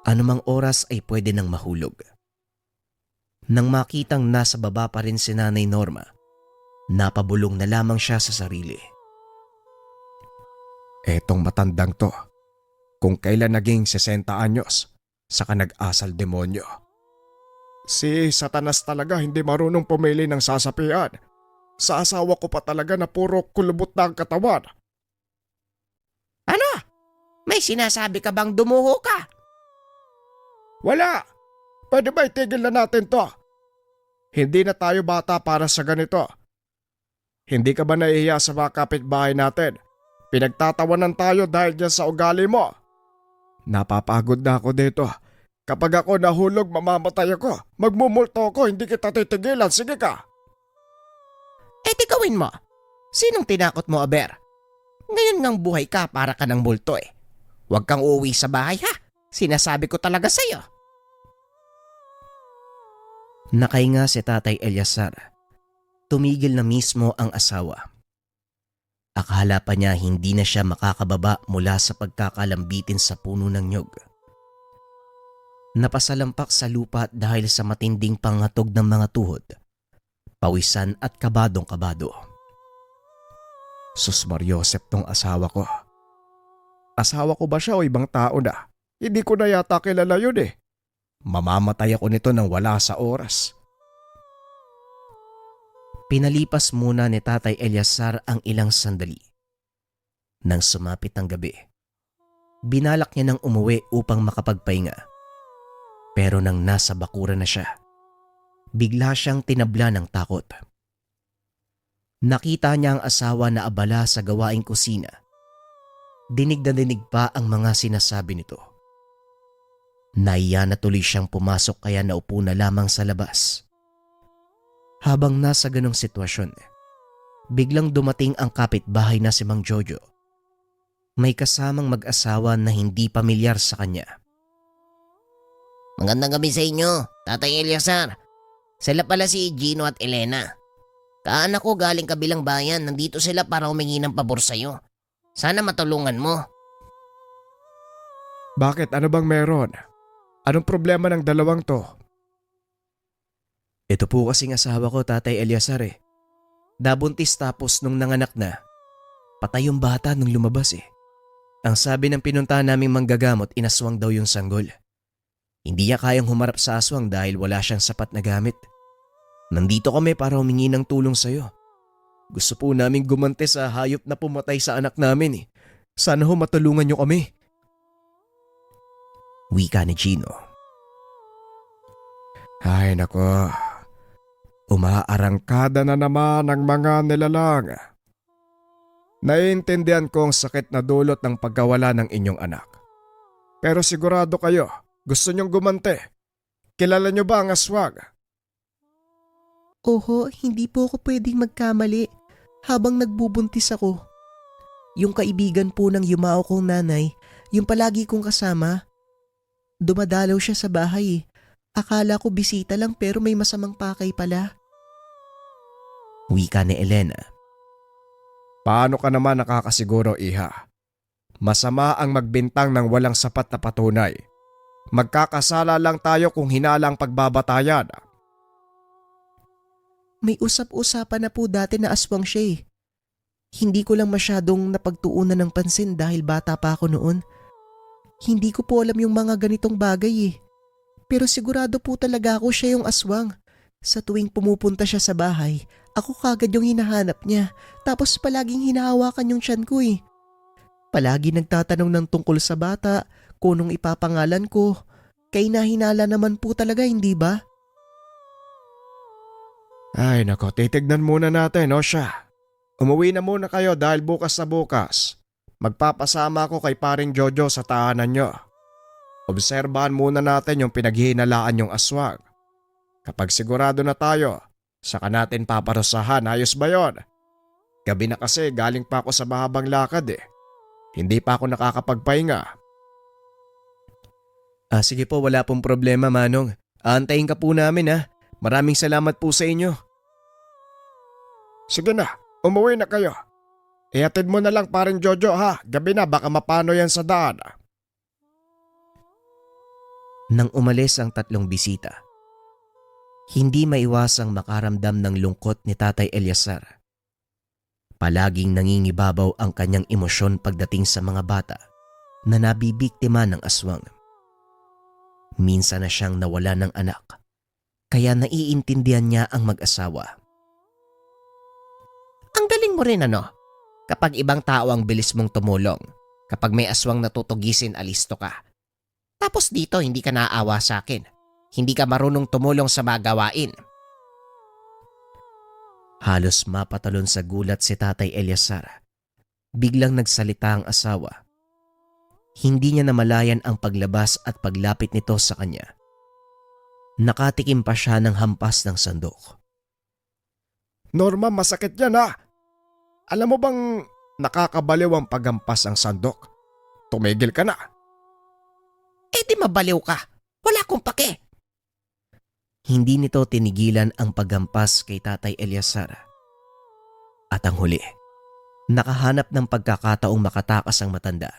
Anumang oras ay pwede nang mahulog. Nang makitang nasa baba pa rin si Nanay Norma, napabulong na lamang siya sa sarili. Etong matandang to, kung kailan naging 60 anyos, saka nag-asal demonyo. Si Satanas talaga hindi marunong pumili ng sasapian. Sa asawa ko pa talaga na puro kulubot na ang katawan. Ano? May sinasabi ka bang dumuho ka? Wala! Pwede ba itigil na natin to? Hindi na tayo bata para sa ganito. Hindi ka ba nahihiya sa mga kapitbahay natin? Pinagtatawanan tayo dahil dyan sa ugali mo. Napapagod na ako dito. Kapag ako nahulog, mamamatay ako. Magmumulto ako, hindi kita titigilan. Sige ka. Di gawin mo. Sinong tinakot mo, Aber? Ngayon ngang buhay ka para ka ng multo Huwag kang uuwi sa bahay ha. Sinasabi ko talaga sa'yo. Nakahinga si Tatay Eliazar. Tumigil na mismo ang asawa. Akala pa niya hindi na siya makakababa mula sa pagkakalambitin sa puno ng nyog. Napasalampak sa lupa dahil sa matinding pangatog ng mga tuhod, pawisan at kabadong-kabado. Sus Mariosep tong asawa ko. Asawa ko ba siya o ibang tao na? Hindi ko na yata kilala yun Mamamatay ako nito nang wala sa oras. Pinalipas muna ni Tatay Eliazar ang ilang sandali. Nang sumapit ang gabi, binalak niya nang umuwi upang makapagpahinga. Pero nang nasa bakuran na siya, bigla siyang tinabla ng takot. Nakita niya ang asawa na abala sa gawaing kusina. Dinig na dinig pa ang mga sinasabi nito. Naiya na tuloy siyang pumasok kaya naupo na lamang sa labas. Habang nasa ganong sitwasyon, biglang dumating ang kapitbahay na si Mang Jojo. May kasamang mag-asawa na hindi pamilyar sa kanya. Magandang gabi sa inyo, Tatay Eliazar. Sila pala si Gino at Elena. Kaanak ko galing kabilang bayan, nandito sila para humingi ng pabor sa'yo. Sana matulungan mo. Bakit? Ano bang meron? Anong problema ng dalawang to? Ito po kasing asawa ko, Tatay Eliazar Nabuntis tapos nung nanganak na, patay yung bata nung lumabas Ang sabi ng pinuntahan naming manggagamot, inaswang daw yung sanggol. Hindi niya kayang humarap sa aswang dahil wala siyang sapat na gamit. Nandito kami para humingi ng tulong sa'yo. Gusto po naming gumante sa hayop na pumatay sa anak namin Sana ho matulungan niyo kami. Wika ni Gino. Ay nako, umaarangkada na naman ang mga nilalang. Naiintindihan ko ang sakit na dulot ng pagkawala ng inyong anak. Pero sigurado kayo, gusto niyong gumante. Kilala niyo ba ang aswang? Oho, hindi po ako pwedeng magkamali habang nagbubuntis ako. Yung kaibigan po ng yumao kong nanay, yung palagi kong kasama, dumadalaw siya sa bahay. Akala ko bisita lang pero may masamang pakay pala. Wika ni Elena. Paano ka naman nakakasiguro, iha? Masama ang magbintang ng walang sapat na patunay. Magkakasala lang tayo kung hinala ang pagbabatayan. May usap-usapan na po dati na aswang siya eh. Hindi ko lang masyadong napagtuunan ng pansin dahil bata pa ako noon. Hindi ko po alam yung mga ganitong bagay eh. Pero sigurado po talaga ako siya yung aswang. Sa tuwing pumupunta siya sa bahay, ako kagad yung hinahanap niya. Tapos palaging hinahawakan yung tiyan ko eh. Palagi nagtatanong ng tungkol sa bata, kung anong ipapangalan ko. Kay nahinala naman po talaga, hindi ba? Ay nako, titignan muna natin, o siya. Umuwi na muna kayo dahil bukas na bukas. Magpapasama ako kay paring Jojo sa tahanan nyo. Obserbahan muna natin yung pinaghihinalaan yung aswang. Kapag sigurado na tayo, saka natin paparusahan, ayos ba yon? Gabi na kasi galing pa ako sa mahabang lakad eh. Hindi pa ako nakakapagpahinga. Sige po, wala pong problema, Manong. Aantayin ka po namin ha. Maraming salamat po sa inyo. Sige na, umuwi na kayo. Ihatid mo na lang paring Jojo ha, gabi na baka mapano yan sa daan. Nang umalis ang tatlong bisita, hindi maiwasang makaramdam ng lungkot ni Tatay Eliazar. Palaging nangingibabaw ang kanyang emosyon pagdating sa mga bata na nabibiktima ng aswang. Minsan na siyang nawala ng anak, kaya naiintindihan niya ang mag-asawa. Ang galing mo rin ano? Kapag ibang tao ang bilis mong tumulong, kapag may aswang natutugisin, alisto ka. Tapos dito hindi ka naaawa sa akin. Hindi ka marunong tumulong sa mga gawain. Halos mapatalon sa gulat si Tatay Eliazar. Biglang nagsalita ang asawa. Hindi niya namalayan ang paglabas at paglapit nito sa kanya. Nakatikim pa siya ng hampas ng sandok. Norma, masakit yan ha. Alam mo bang nakakabaliw ang paghampas ng sandok? Tumigil ka na. Eh di mabaliw ka. Wala akong pake. Hindi nito tinigilan ang paghampas kay Tatay Eliazar. At ang huli, nakahanap ng pagkakataong makatakas ang matanda.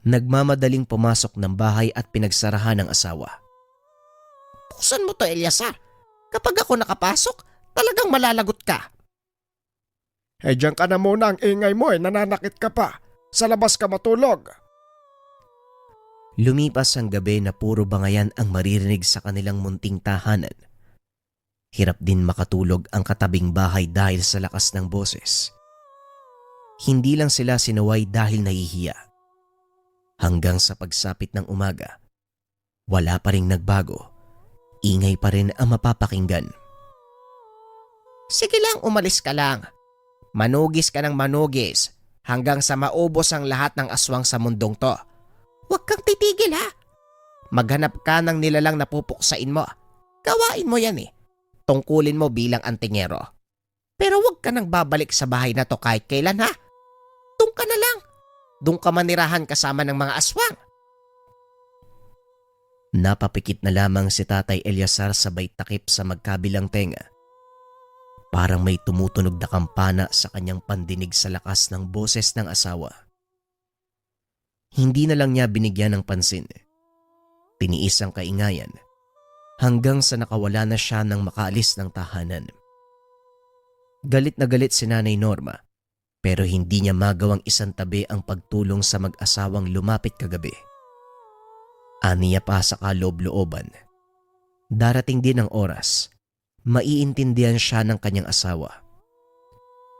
Nagmamadaling pumasok ng bahay at pinagsarahan ng asawa. Buksan mo to, Eliazar. Kapag ako nakapasok, talagang malalagot ka. Eh diyan ka na muna, ang ingay mo eh, nananakit ka pa. Sa labas ka matulog. Lumipas ang gabi na puro bangayan ang maririnig sa kanilang munting tahanan. Hirap din makatulog ang katabing bahay dahil sa lakas ng boses. Hindi lang sila sinuway dahil nahihiya. Hanggang sa pagsapit ng umaga, wala pa ring nagbago. Ingay pa rin ang mapapakinggan. Sige lang, umalis ka lang. Manugis ka ng manugis hanggang sa maubos ang lahat ng aswang sa mundong to. Huwag kang titigil ha. Maghanap ka ng nilalang na pupuksain mo. Gawain mo yan eh. Tungkulin mo bilang antingero. Pero huwag ka nang babalik sa bahay na to kahit kailan ha. Doon ka na lang. Doon ka manirahan kasama ng mga aswang. Napapikit na lamang si Tatay Eliazar sabay takip sa magkabilang tenga. Parang may tumutunog na kampana sa kanyang pandinig sa lakas ng boses ng asawa. Hindi na lang niya binigyan ng pansin. Tiniis ang kaingayan hanggang sa nakawala na siya nang makaalis ng tahanan. Galit na galit si Nanay Norma pero hindi niya magawang isang tabi ang pagtulong sa mag-asawang lumapit kagabi. Aniya pa sa kaloob-looban. Darating din ang oras, maiintindihan siya ng kanyang asawa.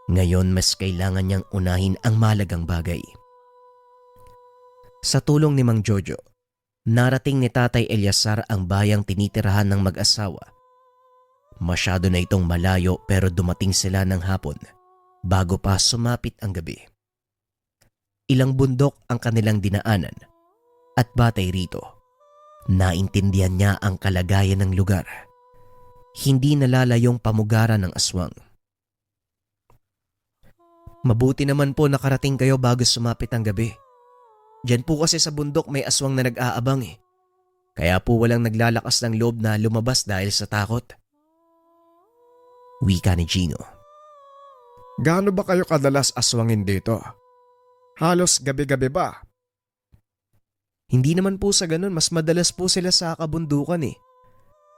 Ngayon mas kailangan niyang unahin ang mahalagang bagay. Sa tulong ni Mang Jojo, narating ni Tatay Eliazar ang bayang tinitirahan ng mag-asawa. Masyado na itong malayo pero dumating sila ng hapon bago pa sumapit ang gabi. Ilang bundok ang kanilang dinaanan at batay rito, naintindihan niya ang kalagayan ng lugar. Hindi nalalayong pamugaran ng aswang. Mabuti naman po nakarating kayo bago sumapit ang gabi. Diyan po kasi sa bundok may aswang na nag-aabang eh. Kaya po walang naglalakas ng loob na lumabas dahil sa takot. Wika ni Gino. Gaano ba kayo kadalas aswangin dito? Halos gabi-gabi ba? Hindi naman po sa ganun, mas madalas po sila sa kabundukan eh.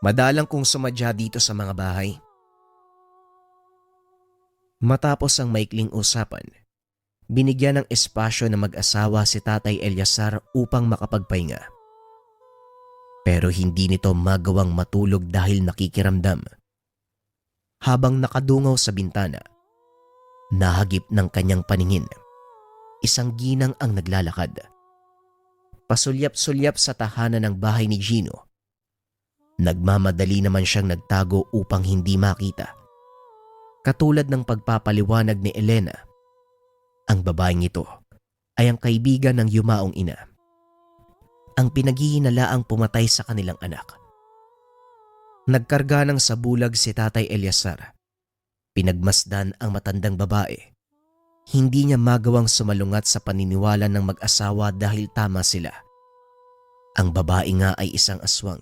Madalang kung sumadya dito sa mga bahay. Matapos ang maikling usapan, binigyan ng espasyo na mag-asawa si Tatay Eliazar upang makapagpahinga. Pero hindi nito magawang matulog dahil nakikiramdam. Habang nakadungaw sa bintana, nahagip ng kanyang paningin. Isang ginang ang naglalakad. Pasulyap-sulyap sa tahanan ng bahay ni Gino. Nagmamadali naman siyang nagtago upang hindi makita. Katulad ng pagpapaliwanag ni Elena, ang babaeng ito ay ang kaibigan ng yumaong ina. Ang pinaghihinalaang pumatay sa kanilang anak. Nagkarga ng sabulag si Tatay Eliazar. Pinagmasdan ang matandang babae. Hindi niya magawang sumalungat sa paniniwala ng mag-asawa dahil tama sila. Ang babae nga ay isang aswang.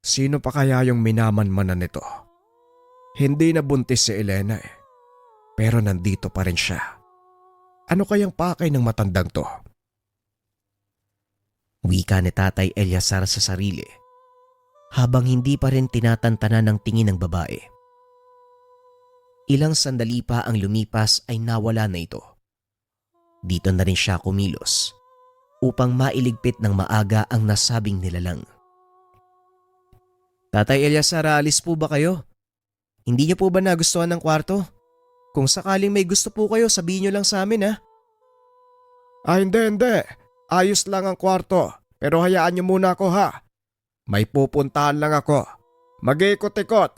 Sino pa kaya yung minamanmanan nito? Hindi na buntis si Elena eh. Pero nandito pa rin siya. Ano kayang pakay ng matandang to? Wika ni Tatay Eliazar sa sarili habang hindi pa rin tinatantanan ng tingin ng babae. Ilang sandali pa ang lumipas ay nawala na ito. Dito na rin siya kumilos upang mailigpit ng maaga ang nasabing nilalang. Tatay Eliazar, alis po ba kayo? Hindi niyo po ba nagustuhan ng kwarto? Kung sakaling may gusto po kayo, sabihin niyo lang sa amin ha. Hindi. Ayos lang ang kwarto. Pero hayaan niyo muna ako ha. May pupuntahan lang ako. Mag-ikot-ikot.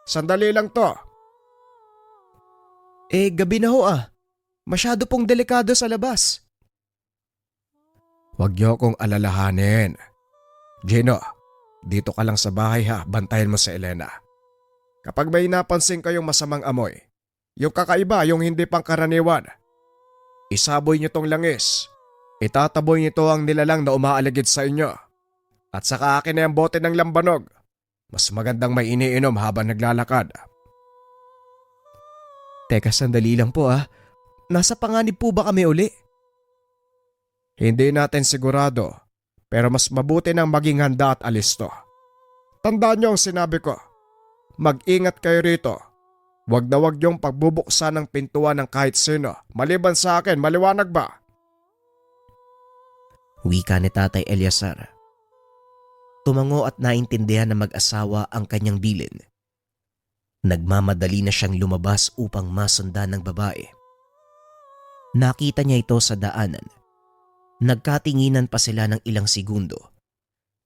Sandali lang to. Gabi na ho ah. Masyado pong delikado sa labas. Huwag niyo akong alalahanin. Gino, dito ka lang sa bahay ha. Bantayan mo si Elena. Kapag may napansin kayong masamang amoy, yung kakaiba, yung hindi pangkaraniwan, isaboy niyo tong langis. Itataboy niyo ang nilalang na umaaligid sa inyo. At saka akin na yung bote ng lambanog. Mas magandang may iniinom habang naglalakad. Teka, sandali lang po ah. Nasa panganib po ba kami uli? Hindi natin sigurado, pero mas mabuti nang maging handa at alisto. Tandaan niyo ang sinabi ko. Mag-ingat kayo rito. Huwag na huwag yung pagbubuksan ng pintuan ng kahit sino. Maliban sa akin, maliwanag ba? Wika ni Tatay Eliazar. Tumango at naintindihan ng mag-asawa ang kanyang bilin. Nagmamadali na siyang lumabas upang masundan ng babae. Nakita niya ito sa daanan. Nagkatinginan pa sila ng ilang segundo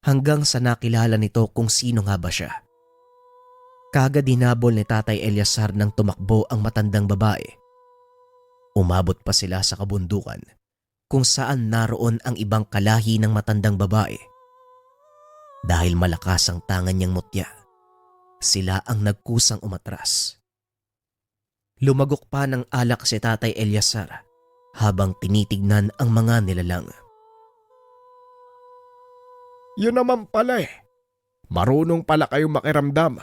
hanggang sa nakilala nito kung sino nga ba siya. Kagad hinabol ni Tatay Eliazar nang tumakbo ang matandang babae. Umabot pa sila sa kabundukan kung saan naroon ang ibang kalahi ng matandang babae. Dahil malakas ang tangan niyang mutya, sila ang nagkusang umatras. Lumagok pa ng alak si Tatay Eliazar habang tinitignan ang mga nilalang. Yun naman pala eh. Marunong pala kayong makiramdam.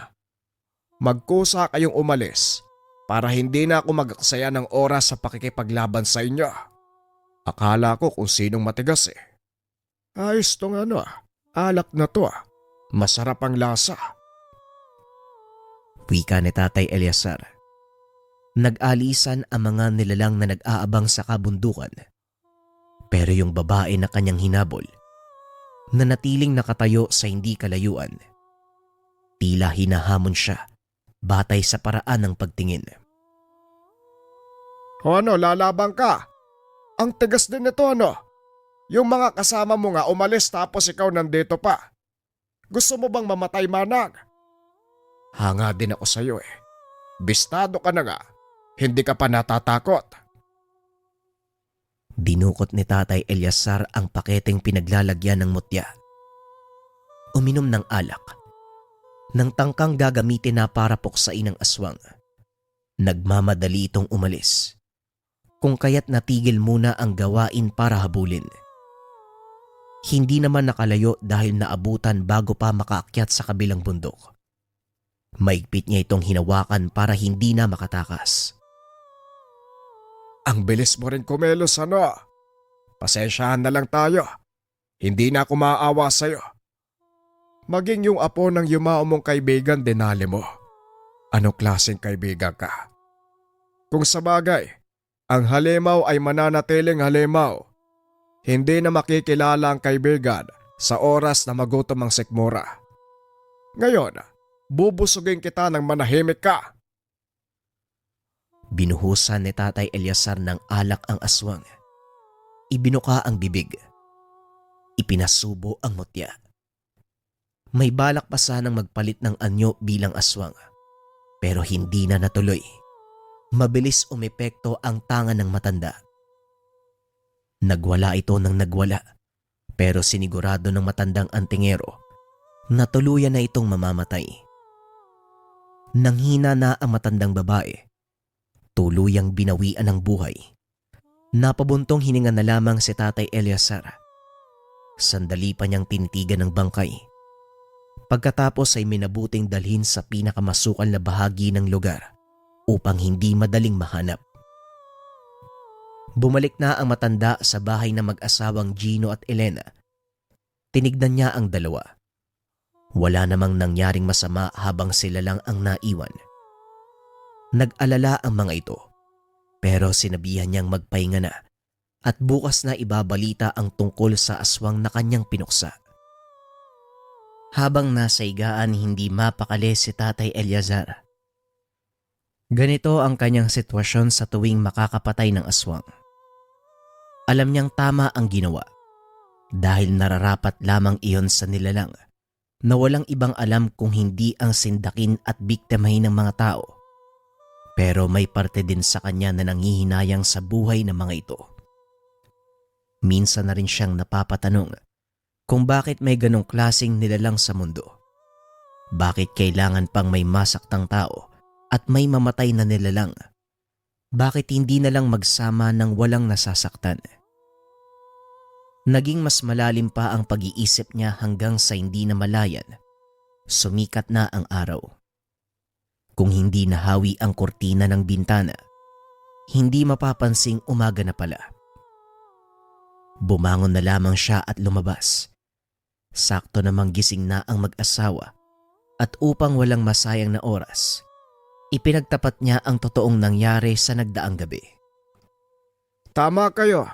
Magkusa kayong umalis para hindi na ako mag-aksaya ng oras sa pakikipaglaban sa inyo. Akala ko kung sinong matigas eh. Ayos tong alak na to ah. Masarap ang lasa. Wika ni Tatay Eliazar. Nag-alisan ang mga nilalang na nag-aabang sa kabundukan. Pero yung babae na kanyang hinabol, nanatiling nakatayo sa hindi kalayuan. Tila hinahamon siya batay sa paraan ng pagtingin. O lalabang ka? Ang tigas din nito Yung mga kasama mo nga umalis tapos ikaw nandito pa. Gusto mo bang mamatay manang? Hanga din ako sa'yo eh. Bistado ka na nga. Hindi ka pa natatakot. Dinukot ni Tatay Eliazar ang paketeng pinaglalagyan ng mutya. Uminom ng alak. Nang tangkang gagamitin na para puksain ang aswang, nagmamadali itong umalis. Kung kaya't natigil muna ang gawain para habulin. Hindi naman nakalayo dahil naabutan bago pa makaakyat sa kabilang bundok. Maigpit niya itong hinawakan para hindi na makatakas. Ang bilis mo rin kumelos, ano? Pasensyahan na lang tayo. Hindi na ako maaawa sa'yo. Maging yung apo ng yumao mong kaibigan dinali mo. Anong klaseng kaibigan ka? Kung sabagay, ang halimaw ay mananatiling halimaw. Hindi na makikilala ang kaibigan sa oras na magutom ang sikmura. Ngayon, bubusugin kita ng manahimik ka. Binuhusan ni Tatay Eliazar ng alak ang aswang. Ibinuka ang bibig. Ipinasubo ang mutya. May balak pa sanang magpalit ng anyo bilang aswang, pero hindi na natuloy. Mabilis umepekto ang tanga ng matanda. Nagwala ito ng nagwala, pero sinigurado ng matandang antingero na tuluyan na itong mamamatay. Nanghina na ang matandang babae, tuluyang binawian ng buhay. Napabuntong hininga na lamang si Tatay Eliazar. Sandali pa niyang tinitigan ng bangkay. Pagkatapos ay minabuting dalhin sa pinakamasukal na bahagi ng lugar upang hindi madaling mahanap. Bumalik na ang matanda sa bahay ng mag-asawang Gino at Elena. Tinignan niya ang dalawa. Wala namang nangyaring masama habang sila lang ang naiwan. Nag-alala ang mga ito, pero sinabihan niyang magpahinga na at bukas na ibabalita ang tungkol sa aswang na kanyang pinuksa. Habang nasa higaan, hindi mapakali si Tatay Eliazar. Ganito ang kanyang sitwasyon sa tuwing makakapatay ng aswang. Alam niyang tama ang ginawa dahil nararapat lamang iyon sa nilalang na walang ibang alam kung hindi ang sindakin at biktimahin ng mga tao. Pero may parte din sa kanya na nanghihinayang sa buhay ng mga ito. Minsan na rin siyang napapatanong kung bakit may ganong klaseng nilalang sa mundo. Bakit kailangan pang may masaktang tao at may mamatay na nilalang? Bakit hindi na lang magsama ng walang nasasaktan? Naging mas malalim pa ang pag-iisip niya hanggang sa hindi na malayan. Sumikat na ang araw. Kung hindi nahawi ang kurtina ng bintana, hindi mapapansing umaga na pala. Bumangon na lamang siya at lumabas. Sakto namang gising na ang mag-asawa at upang walang masayang na oras, ipinagtapat niya ang totoong nangyari sa nagdaang gabi. Tama kayo.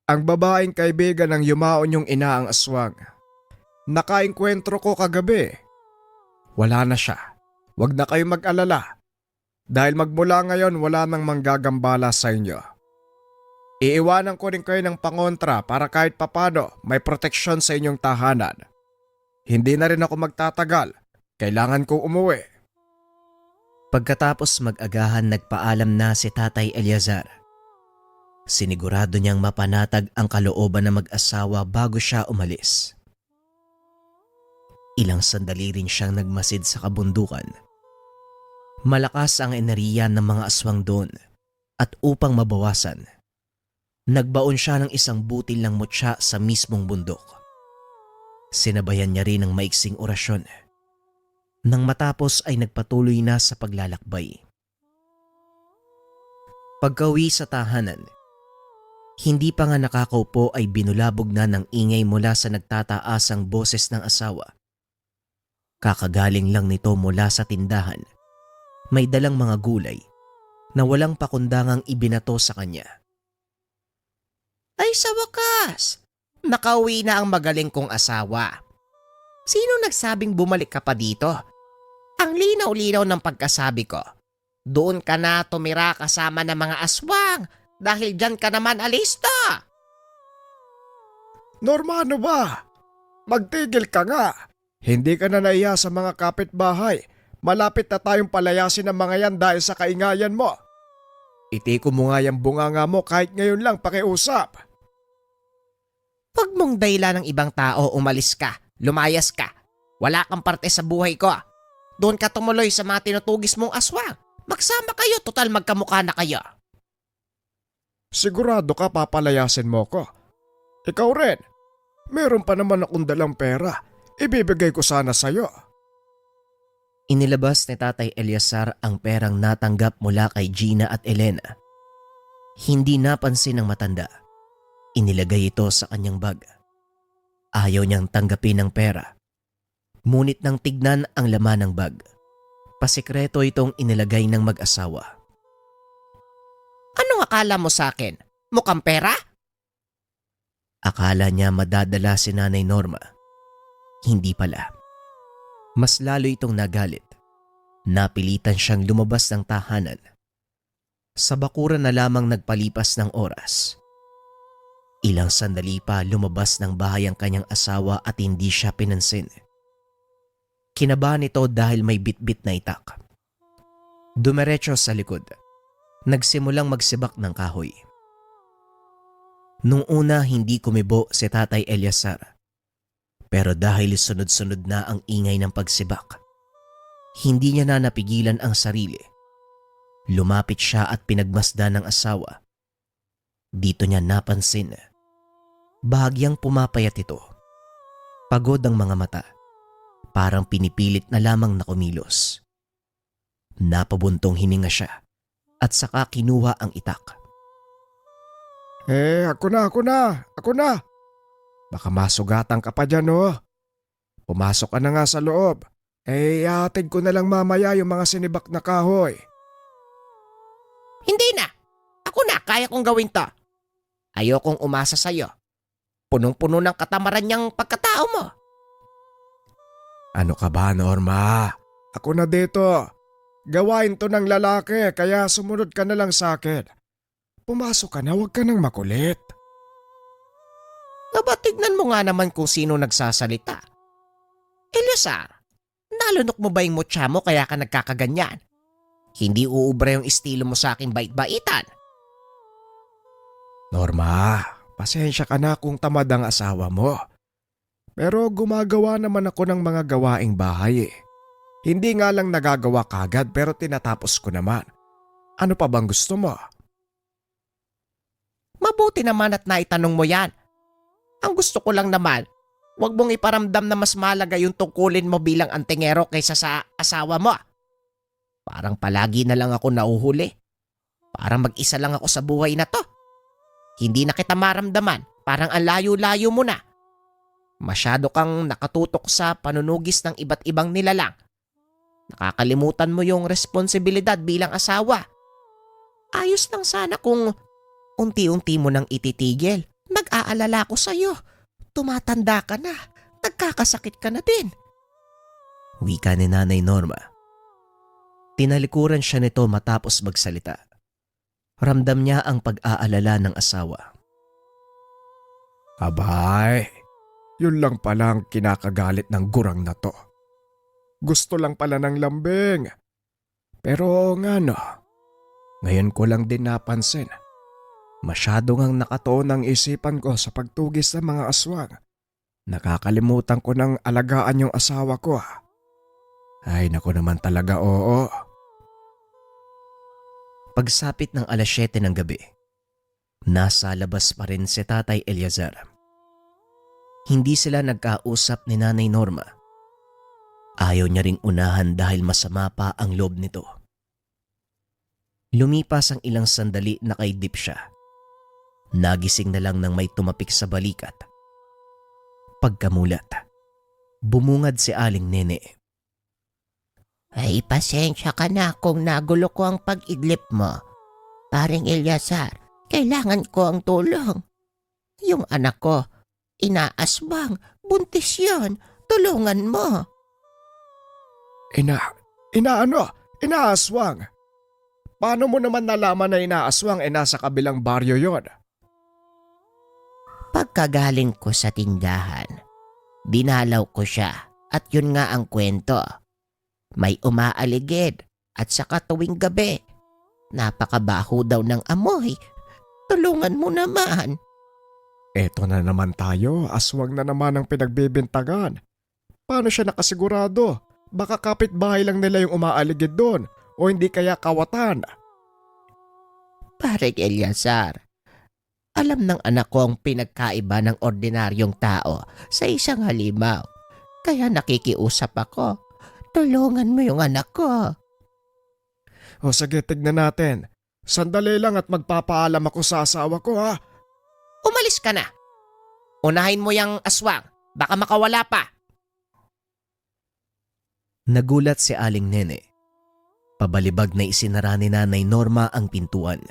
Ang babaeng kaibigan ng yumao niyong ina ang aswang. Nakaengkwentro ko kagabi. Wala na siya. Huwag na kayo mag-alala. Dahil magmula ngayon wala nang manggagambala sa inyo. Iiwanan ko rin kayo ng pangontra para kahit papano may proteksyon sa inyong tahanan. Hindi na rin ako magtatagal. Kailangan kong umuwi. Pagkatapos mag-agahan, nagpaalam na si Tatay Eliazar. Sinigurado niyang mapanatag ang kalooban ng mag-asawa bago siya umalis. Ilang sandali rin siyang nagmasid sa kabundukan. Malakas ang enerhiya ng mga aswang doon at upang mabawasan, nagbaon siya ng isang butil ng mutya sa mismong bundok. Sinabayan niya rin ng maiksing orasyon. Nang matapos ay nagpatuloy na sa paglalakbay. Pagkauwi sa tahanan, hindi pa nga nakakaupo ay binulabog na ng ingay mula sa nagtataasang boses ng asawa. Kakagaling lang nito mula sa tindahan. May dalang mga gulay na walang pakundangang ibinato sa kanya. Ay sa wakas, nakauwi na ang magaling kong asawa. Sino nagsabing bumalik ka pa dito? Ang linaw-linaw ng pagkasabi ko. Doon ka na tumira kasama ng mga aswang dahil dyan ka naman alista. Normano ba? Magtigil ka nga. Hindi ka na naiya sa mga kapitbahay. Malapit na tayong palayasin ng mga yan dahil sa kaingayan mo. Itiko mo nga yung bunganga mo kahit ngayon lang pakiusap. Huwag mong dahilan ng ibang tao, umalis ka, lumayas ka. Wala kang parte sa buhay ko. Doon ka tumuloy sa mga tinutugis mong aswang. Magsama kayo, total magkamukha na kayo. Sigurado ka papalayasin mo ko. Ikaw rin. Meron pa naman akong dalang pera. Ibibigay ko sana sa'yo. Inilabas ni Tatay Eliazar ang perang natanggap mula kay Gina at Elena. Hindi napansin ng matanda. Inilagay ito sa kanyang bag. Ayaw niyang tanggapin ang pera. Ngunit nang tignan ang laman ng bag, pasikreto itong inilagay ng mag-asawa. Anong akala mo sa akin? Mukhang pera? Akala niya madadala si Nanay Norma. Hindi pala. Mas lalo itong nagalit. Napilitan siyang lumabas ng tahanan. Sa bakuran na lamang nagpalipas ng oras. Ilang sandali pa lumabas ng bahay ang kanyang asawa at hindi siya pinansin. Kinabahan ito dahil may bitbit na itak. Dumiretso sa likod. Nagsimulang magsibak ng kahoy. Nung una hindi kumibo si Tatay Eliazar. Pero dahil sunod-sunod na ang ingay ng pagsibak, hindi niya na napigilan ang sarili. Lumapit siya at pinagmasdan ng asawa. Dito niya napansin. Bahagyang pumapayat ito. Pagod ang mga mata. Parang pinipilit na lamang na kumilos. Napabuntong hininga siya at saka kinuha ang itak. Ako na. Baka masugatan ka pa dyan, oh. Pumasok ka na nga sa loob. Ihatid ko na lang mamaya yung mga sinibak na kahoy. Hindi na. Ako na, kaya kong gawin to. Ayokong umasa sa'yo. Punong-puno ng katamaran niyang pagkatao mo. Ano ka ba, Norma? Ako na dito. Gawain to ng lalaki kaya sumunod ka na lang sa akin. Pumasok ka na, huwag ka nang makulit. Aba, tignan mo nga naman kung sino nagsasalita. Eliazar, nalunok mo ba yung mutya mo kaya ka nagkakaganyan? Hindi uubra yung estilo mo sa aking bait-baitan. Norma, pasensya ka na kung tamad ang asawa mo. Pero gumagawa naman ako ng mga gawaing bahay eh. Hindi nga lang nagagawa kagad pero tinatapos ko naman. Ano pa bang gusto mo? Mabuti naman at naitanong mo yan. Ang gusto ko lang naman, huwag mong iparamdam na mas mahalaga yung tungkulin mo bilang antingero kaysa sa asawa mo. Parang palagi na lang ako nauhuli. Parang mag-isa lang ako sa buhay na to. Hindi na kita maramdaman, parang ang layo-layo mo na. Masyado kang nakatutok sa panunugis ng iba't ibang nilalang. Nakakalimutan mo yung responsibilidad bilang asawa. Ayos lang sana kung unti-unti mo nang ititigil. Nag-aalala ko sa'yo. Tumatanda ka na. Nagkakasakit ka na din. Wika ni Nanay Norma. Tinalikuran siya nito matapos magsalita. Ramdam niya ang pag-aalala ng asawa. Abay, yun lang pala ang kinakagalit ng gurang na to. Gusto lang pala ng lambing. Pero nga no, ngayon ko lang din napansin. Masyado ngang nakatuon ang isipan ko sa pagtugis ng mga aswang. Nakakalimutan ko ng alagaan yung asawa ko. Ay naku naman talaga, oo. Pagsapit ng 7:00 ng gabi, nasa labas pa rin si Tatay Eliazar. Hindi sila nagkausap ni Nanay Norma. Ayaw niya ring unahan dahil masama pa ang loob nito. Lumipas ang ilang sandali na kaidip siya. Nagising na lang nang may tumapik sa balikat. Pagkamulat, bumungad si Aling Nene. Ay, pasensya ka na kung nagulo ko ang pag-idlip mo. Paring Eliazar, kailangan ko ang tulong. Yung anak ko, inaasbang, buntis yon. Tulungan mo. Inaaswang? Paano mo naman nalaman na inaaswang nasa kabilang baryo yon? Pagkagaling ko sa tindahan, dinalaw ko siya at yun nga ang kwento. May umaaligid at saka tuwing gabi, Napakabaho daw ng amoy. Tulungan mo naman. Eto na naman tayo, aswang na naman ang pinagbibintagan. Paano siya nakasigurado? Baka kapitbahay lang nila yung umaaligid doon o hindi kaya kawatan. Pareng Eleazar, alam ng anak ko ang pinagkaiba ng ordinaryong tao sa isang halimaw. Kaya nakikiusap ako. Tulungan mo yung anak ko. O sige, tignan natin. Sandali lang at magpapaalam ako sa asawa ko ha. Umalis ka na. Unahin mo yung aswang. Baka makawala pa. Nagulat si Aling Nene. Pabalibag na isinara ni Nanay Norma ang pintuan.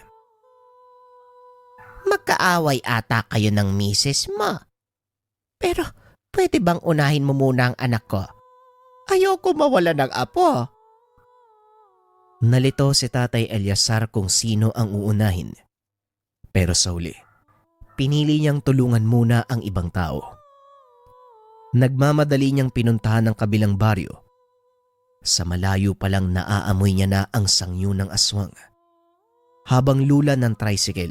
Magkaaway ata kayo ng misis mo. Pero pwede bang unahin mo muna ang anak ko? Ayoko mawala ng apo. Nalito si Tatay Eleazar kung sino ang uunahin. Pero sa huli, pinili niyang tulungan muna ang ibang tao. Nagmamadali niyang pinuntahan ang kabilang baryo. Sa malayo pa lang naaamoy niya na ang sangyo ng aswang. Habang lula ng tricycle,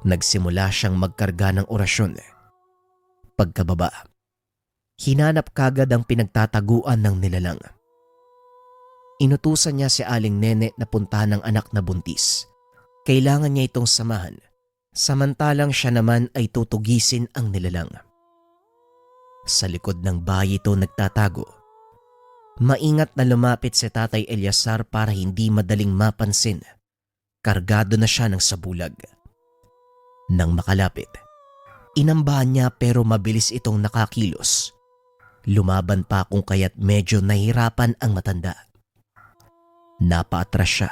nagsimula siyang magkarga ng orasyon. Pagkababa, hinanap kagad ang pinagtataguan ng nilalang. Inutusan niya si Aling Nene na puntahan ng anak na buntis. Kailangan niya itong samahan, samantalang siya naman ay tutugisin ang nilalang. Sa likod ng bahay ito nagtatago. Maingat na lumapit si Tatay Eleazar para hindi madaling mapansin. Kargado na siya ng sabulag. Nang makalapit, inambahan niya pero mabilis itong nakakilos. Lumaban pa kung kaya't medyo nahirapan ang matanda. Napaatras siya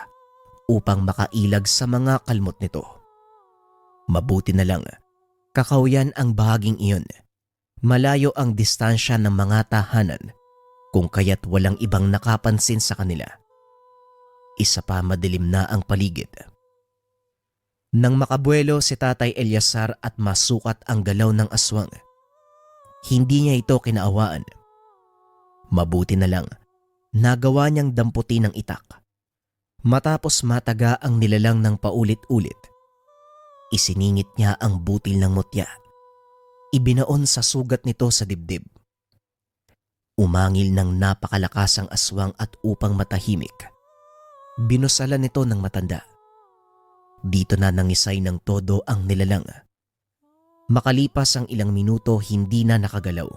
upang makailag sa mga kalmot nito. Mabuti na lang, kakauyan ang bahaging iyon. Malayo ang distansya ng mga tahanan kung kaya't walang ibang nakapansin sa kanila. Isa pa madilim na ang paligid. Nang makabuelo si Tatay Eleazar at masukat ang galaw ng aswang, hindi niya ito kinaawaan. Mabuti na lang, nagawa niyang damputin ng itak. Matapos mataga ang nilalang ng paulit-ulit, isiningit niya ang butil ng mutya. Ibinaon sa sugat nito sa dibdib. Umangil ng napakalakas ang aswang at upang matahimik, binusalan nito ng matanda. Dito na nangisay ng todo ang nilalang. Makalipas ang ilang minuto hindi na nakagalaw.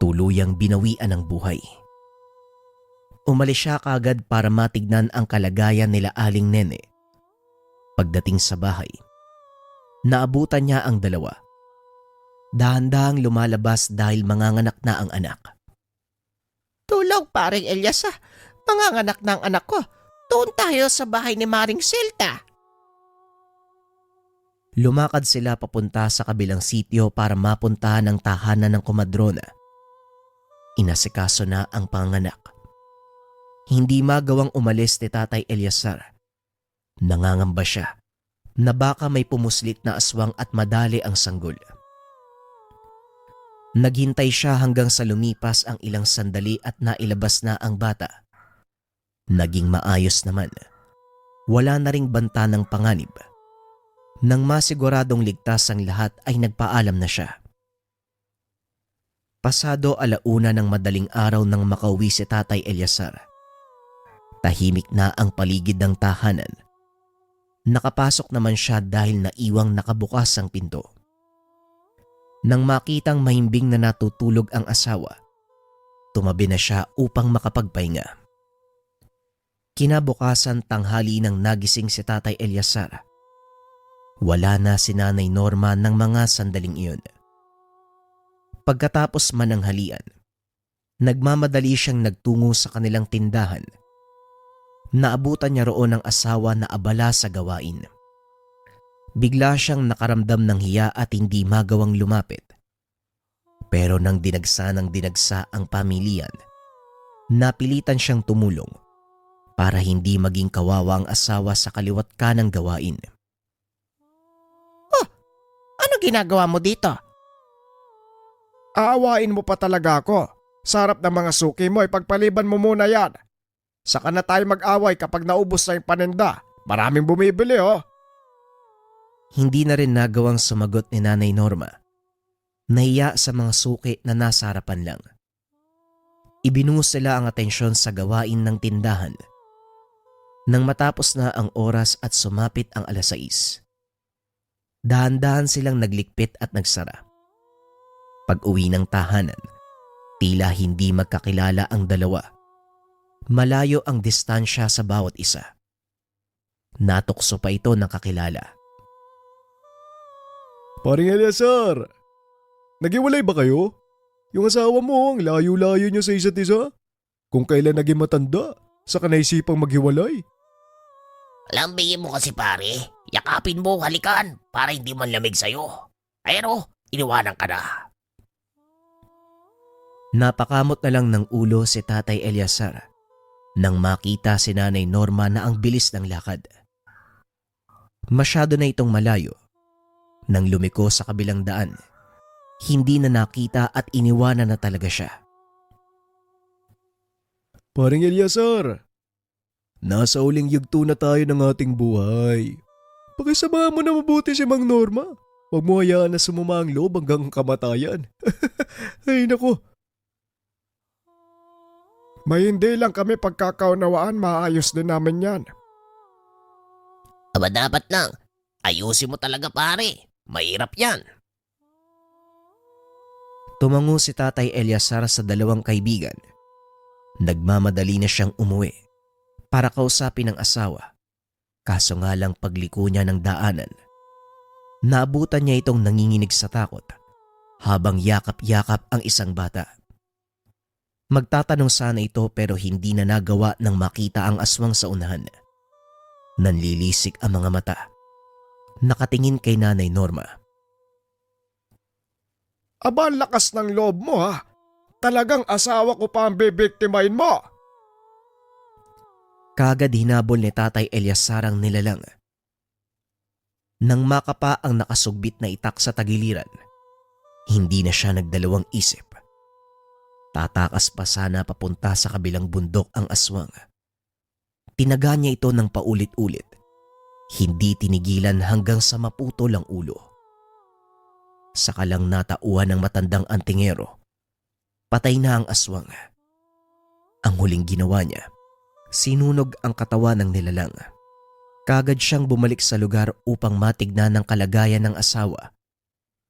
Tuluyang binawian ng buhay. Umalis siya kaagad para matignan ang kalagayan nila Aling Nene. Pagdating sa bahay, naabutan niya ang dalawa. Dahan-dahang lumalabas dahil manganganak na ang anak. Tulong, Pareng Eleazar. Manganganak na ang anak ko. Doon tayo sa bahay ni Maring Silta. Lumakad sila papunta sa kabilang sitio para mapuntahan ang tahanan ng komadrona. Inasikaso na ang panganak. Hindi magawang umalis ni Tatay Eleazar. Nangangamba siya na baka may pumuslit na aswang at madali ang sanggol. Naghintay siya hanggang sa lumipas ang ilang sandali at nailabas na ang bata. Naging maayos naman. Wala na ring banta ng panganib. Nang masiguradong ligtas ang lahat ay nagpaalam na siya. Pasado 1:00 ng madaling araw nang makauwi si Tatay Eleazar. Tahimik na ang paligid ng tahanan. Nakapasok naman siya dahil naiwang nakabukas ang pinto. Nang makitang mahimbing na natutulog ang asawa, tumabi na siya upang makapagpahinga. Kinabukasan tanghali nang nagising si Tatay Eleazar. Wala na si Nanay Norma ng mga sandaling iyon. Pagkatapos mananghalian, nagmamadali siyang nagtungo sa kanilang tindahan. Naabutan niya roon ang asawa na abala sa gawain. Bigla siyang nakaramdam ng hiya at hindi magawang lumapit. Pero nang dinagsa ng dinagsa ang pamilyan, napilitan siyang tumulong para hindi maging kawawa ang asawa sa kaliwat kanang gawain. Ano ginagawa mo dito? Aawain mo pa talaga ako. Sarap ng mga suki mo, ipagpaliban mo muna yan. Saka na tayo mag-away kapag naubos na yung paninda. Maraming bumibili oh. Hindi na rin nagawang sumagot ni Nanay Norma. Nahiya sa mga suki na nasa harapan lang. Ibinuhos nila ang atensyon sa gawain ng tindahan. Nang matapos na ang oras at sumapit ang 6:00, dahan-dahan silang naglikpit at nagsara. Pag-uwi ng tahanan, tila hindi magkakilala ang dalawa. Malayo ang distansya sa bawat isa. Natukso pa ito ng kakilala. Paring Eleazar, naghiwalay ba kayo? Yung asawa mo, ang layo-layo niyo sa isa't isa. Kung kailan naging matanda, saka naisipang maghiwalay. Lambingin mo kasi pare. Yakapin mo, halikan, para hindi man lamig sa'yo. Pero, iniwanan ka na. Napakamot na lang ng ulo si Tatay Eleazar nang makita si Nanay Norma na ang bilis ng lakad. Masyado na itong malayo. Nang lumiko sa kabilang daan, hindi na nakita at iniwanan na talaga siya. Paring Eleazar, nasa uling yugto na tayo ng ating buhay. Pakisama mo na mabuti si Mang Norma. Huwag mo hayaan na sumama ang loob hanggang kamatayan. Ay nako. May hindi lang kami pagkakaunawaan, maayos din namin yan. Aba dapat lang. Ayusin mo talaga pare. Mahirap yan. Tumango si Tatay Eleazar sa dalawang kaibigan. Nagmamadali na siyang umuwi para kausapin ang asawa. Kaso nga lang pagliko niya ng daanan, naabutan niya itong nanginginig sa takot habang yakap-yakap ang isang bata. Magtatanong sana ito pero hindi na nagawa nang makita ang aswang sa unahan. Nanlilisik ang mga mata. Nakatingin kay Nanay Norma. Aba, ang lakas ng loob mo ha. Talagang asawa ko pa ang bibiktimahin mo. Kagad hinabol ni Tatay Eleazar ang nilalang. Nang makapa ang nakasugbit na itak sa tagiliran, hindi na siya nagdalawang isip. Tatakas pa sana papunta sa kabilang bundok ang aswang. Tinaga niya ito ng paulit-ulit. Hindi tinigilan hanggang sa maputol ang ulo. Saka lang natauhan ng matandang antingero. Patay na ang aswang. Ang huling ginawa niya, sinunog ang katawan ng nilalang. Kagad siyang bumalik sa lugar upang matignan ng kalagayan ng asawa.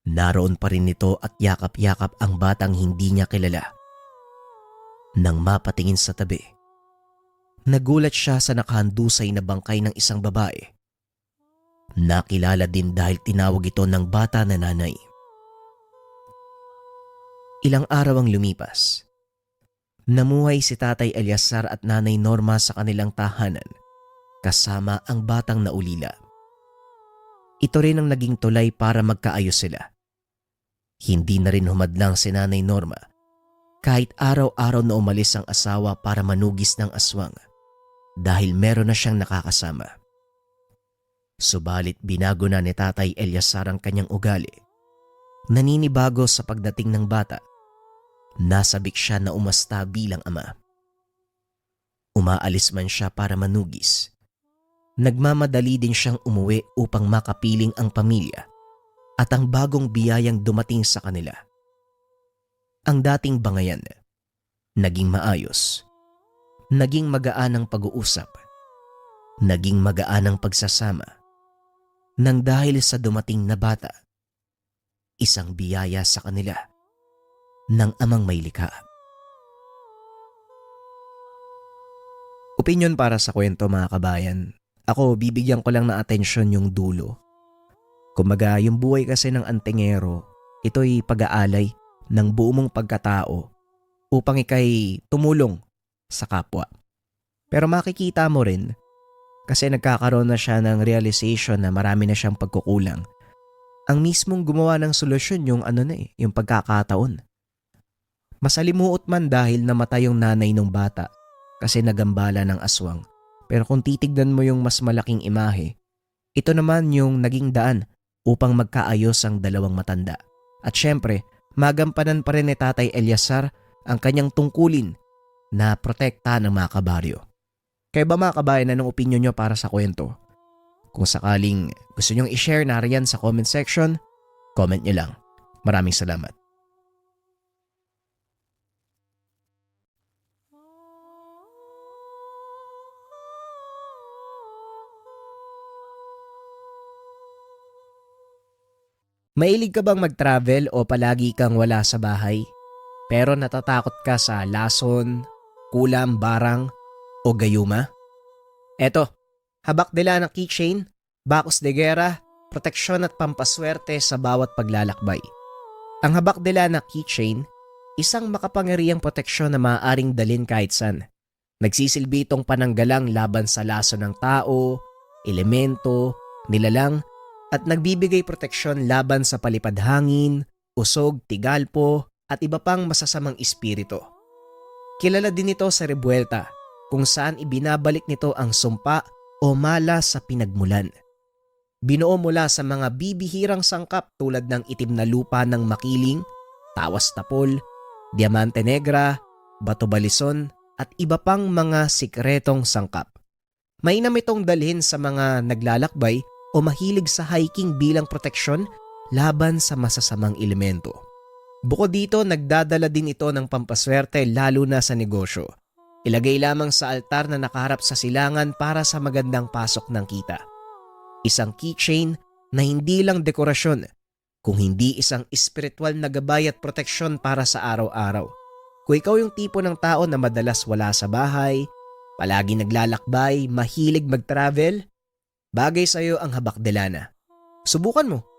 Naroon pa rin nito at yakap-yakap ang batang hindi niya kilala. Nang mapatingin sa tabi, nagulat siya sa nakahandusay na bangkay ng isang babae. Nakilala din dahil tinawag ito ng bata na nanay. Ilang araw ang lumipas. Namuhay si Tatay Eleazar at Nanay Norma sa kanilang tahanan kasama ang batang naulila. Ito rin ang naging tulay para magkaayos sila. Hindi na rin humadlang si Nanay Norma kahit araw-araw na umalis ang asawa para manugis ng aswang dahil meron na siyang nakakasama. Subalit binago na ni Tatay Eleazar ang kanyang ugali. Naninibago sa pagdating ng bata. Nasabik siya na umasta bilang ama. Umaalis man siya para manugis. Nagmamadali din siyang umuwi upang makapiling ang pamilya at ang bagong biyayang dumating sa kanila. Ang dating bangayan, naging maayos. Naging magaan ang pag-uusap. Naging magaan ang pagsasama. Nang dahil sa dumating na bata, isang biyaya sa kanila ng amang may likha. Opinyon para sa kwento mga kabayan. Ako, bibigyan ko lang ng atensyon yung dulo. Kumbaga, yung buhay kasi ng antingero, ito'y pag-aalay ng buo mong pagkatao upang ikay tumulong sa kapwa. Pero makikita mo rin, kasi nagkakaroon na siya ng realization na marami na siyang pagkukulang. Ang mismong gumawa ng solusyon yung yung pagkakataon. Masalimuot man dahil namatay yung nanay ng bata kasi nagambala ng aswang. Pero kung titignan mo yung mas malaking imahe, ito naman yung naging daan upang magkaayos ang dalawang matanda. At syempre, magampanan pa rin ni Tatay Eleazar ang kanyang tungkulin na protekta ng mga kabaryo. Kaya ba mga kabayan, anong opinion nyo para sa kwento? Kung sakaling gusto nyong i-share, nariyan sa comment section, comment nyo lang. Maraming salamat. Mahilig ka bang mag-travel o palagi kang wala sa bahay? Pero natatakot ka sa lason, kulam, barang o gayuma? Eto, habak nila ng keychain, bakos de gera, proteksyon at pampaswerte sa bawat paglalakbay. Ang habak nila na keychain, isang makapangyarihang proteksyon na maaaring dalhin kahit saan. Nagsisilbi itong pananggalang laban sa laso ng tao, elemento, nilalang, at nagbibigay proteksyon laban sa palipad hangin, usog, tigalpo, at iba pang masasamang espiritu. Kilala din ito sa Rebuelta, kung saan ibinabalik nito ang sumpa o malas sa pinagmulan. Binuo mula sa mga bibihirang sangkap tulad ng itim na lupa ng makiling, tawas tapol, diamante negra, bato balison, at iba pang mga sikretong sangkap. Mainam itong dalhin sa mga naglalakbay o mahilig sa hiking bilang proteksyon laban sa masasamang elemento. Bukod dito, nagdadala din ito ng pampaswerte lalo na sa negosyo. Ilagay lamang sa altar na nakaharap sa silangan para sa magandang pasok ng kita. Isang keychain na hindi lang dekorasyon, kung hindi isang espiritual na gabay at proteksyon para sa araw-araw. Kung ikaw yung tipo ng tao na madalas wala sa bahay, palagi naglalakbay, mahilig mag-travel, bagay sa'yo ang habak de lana. Subukan mo.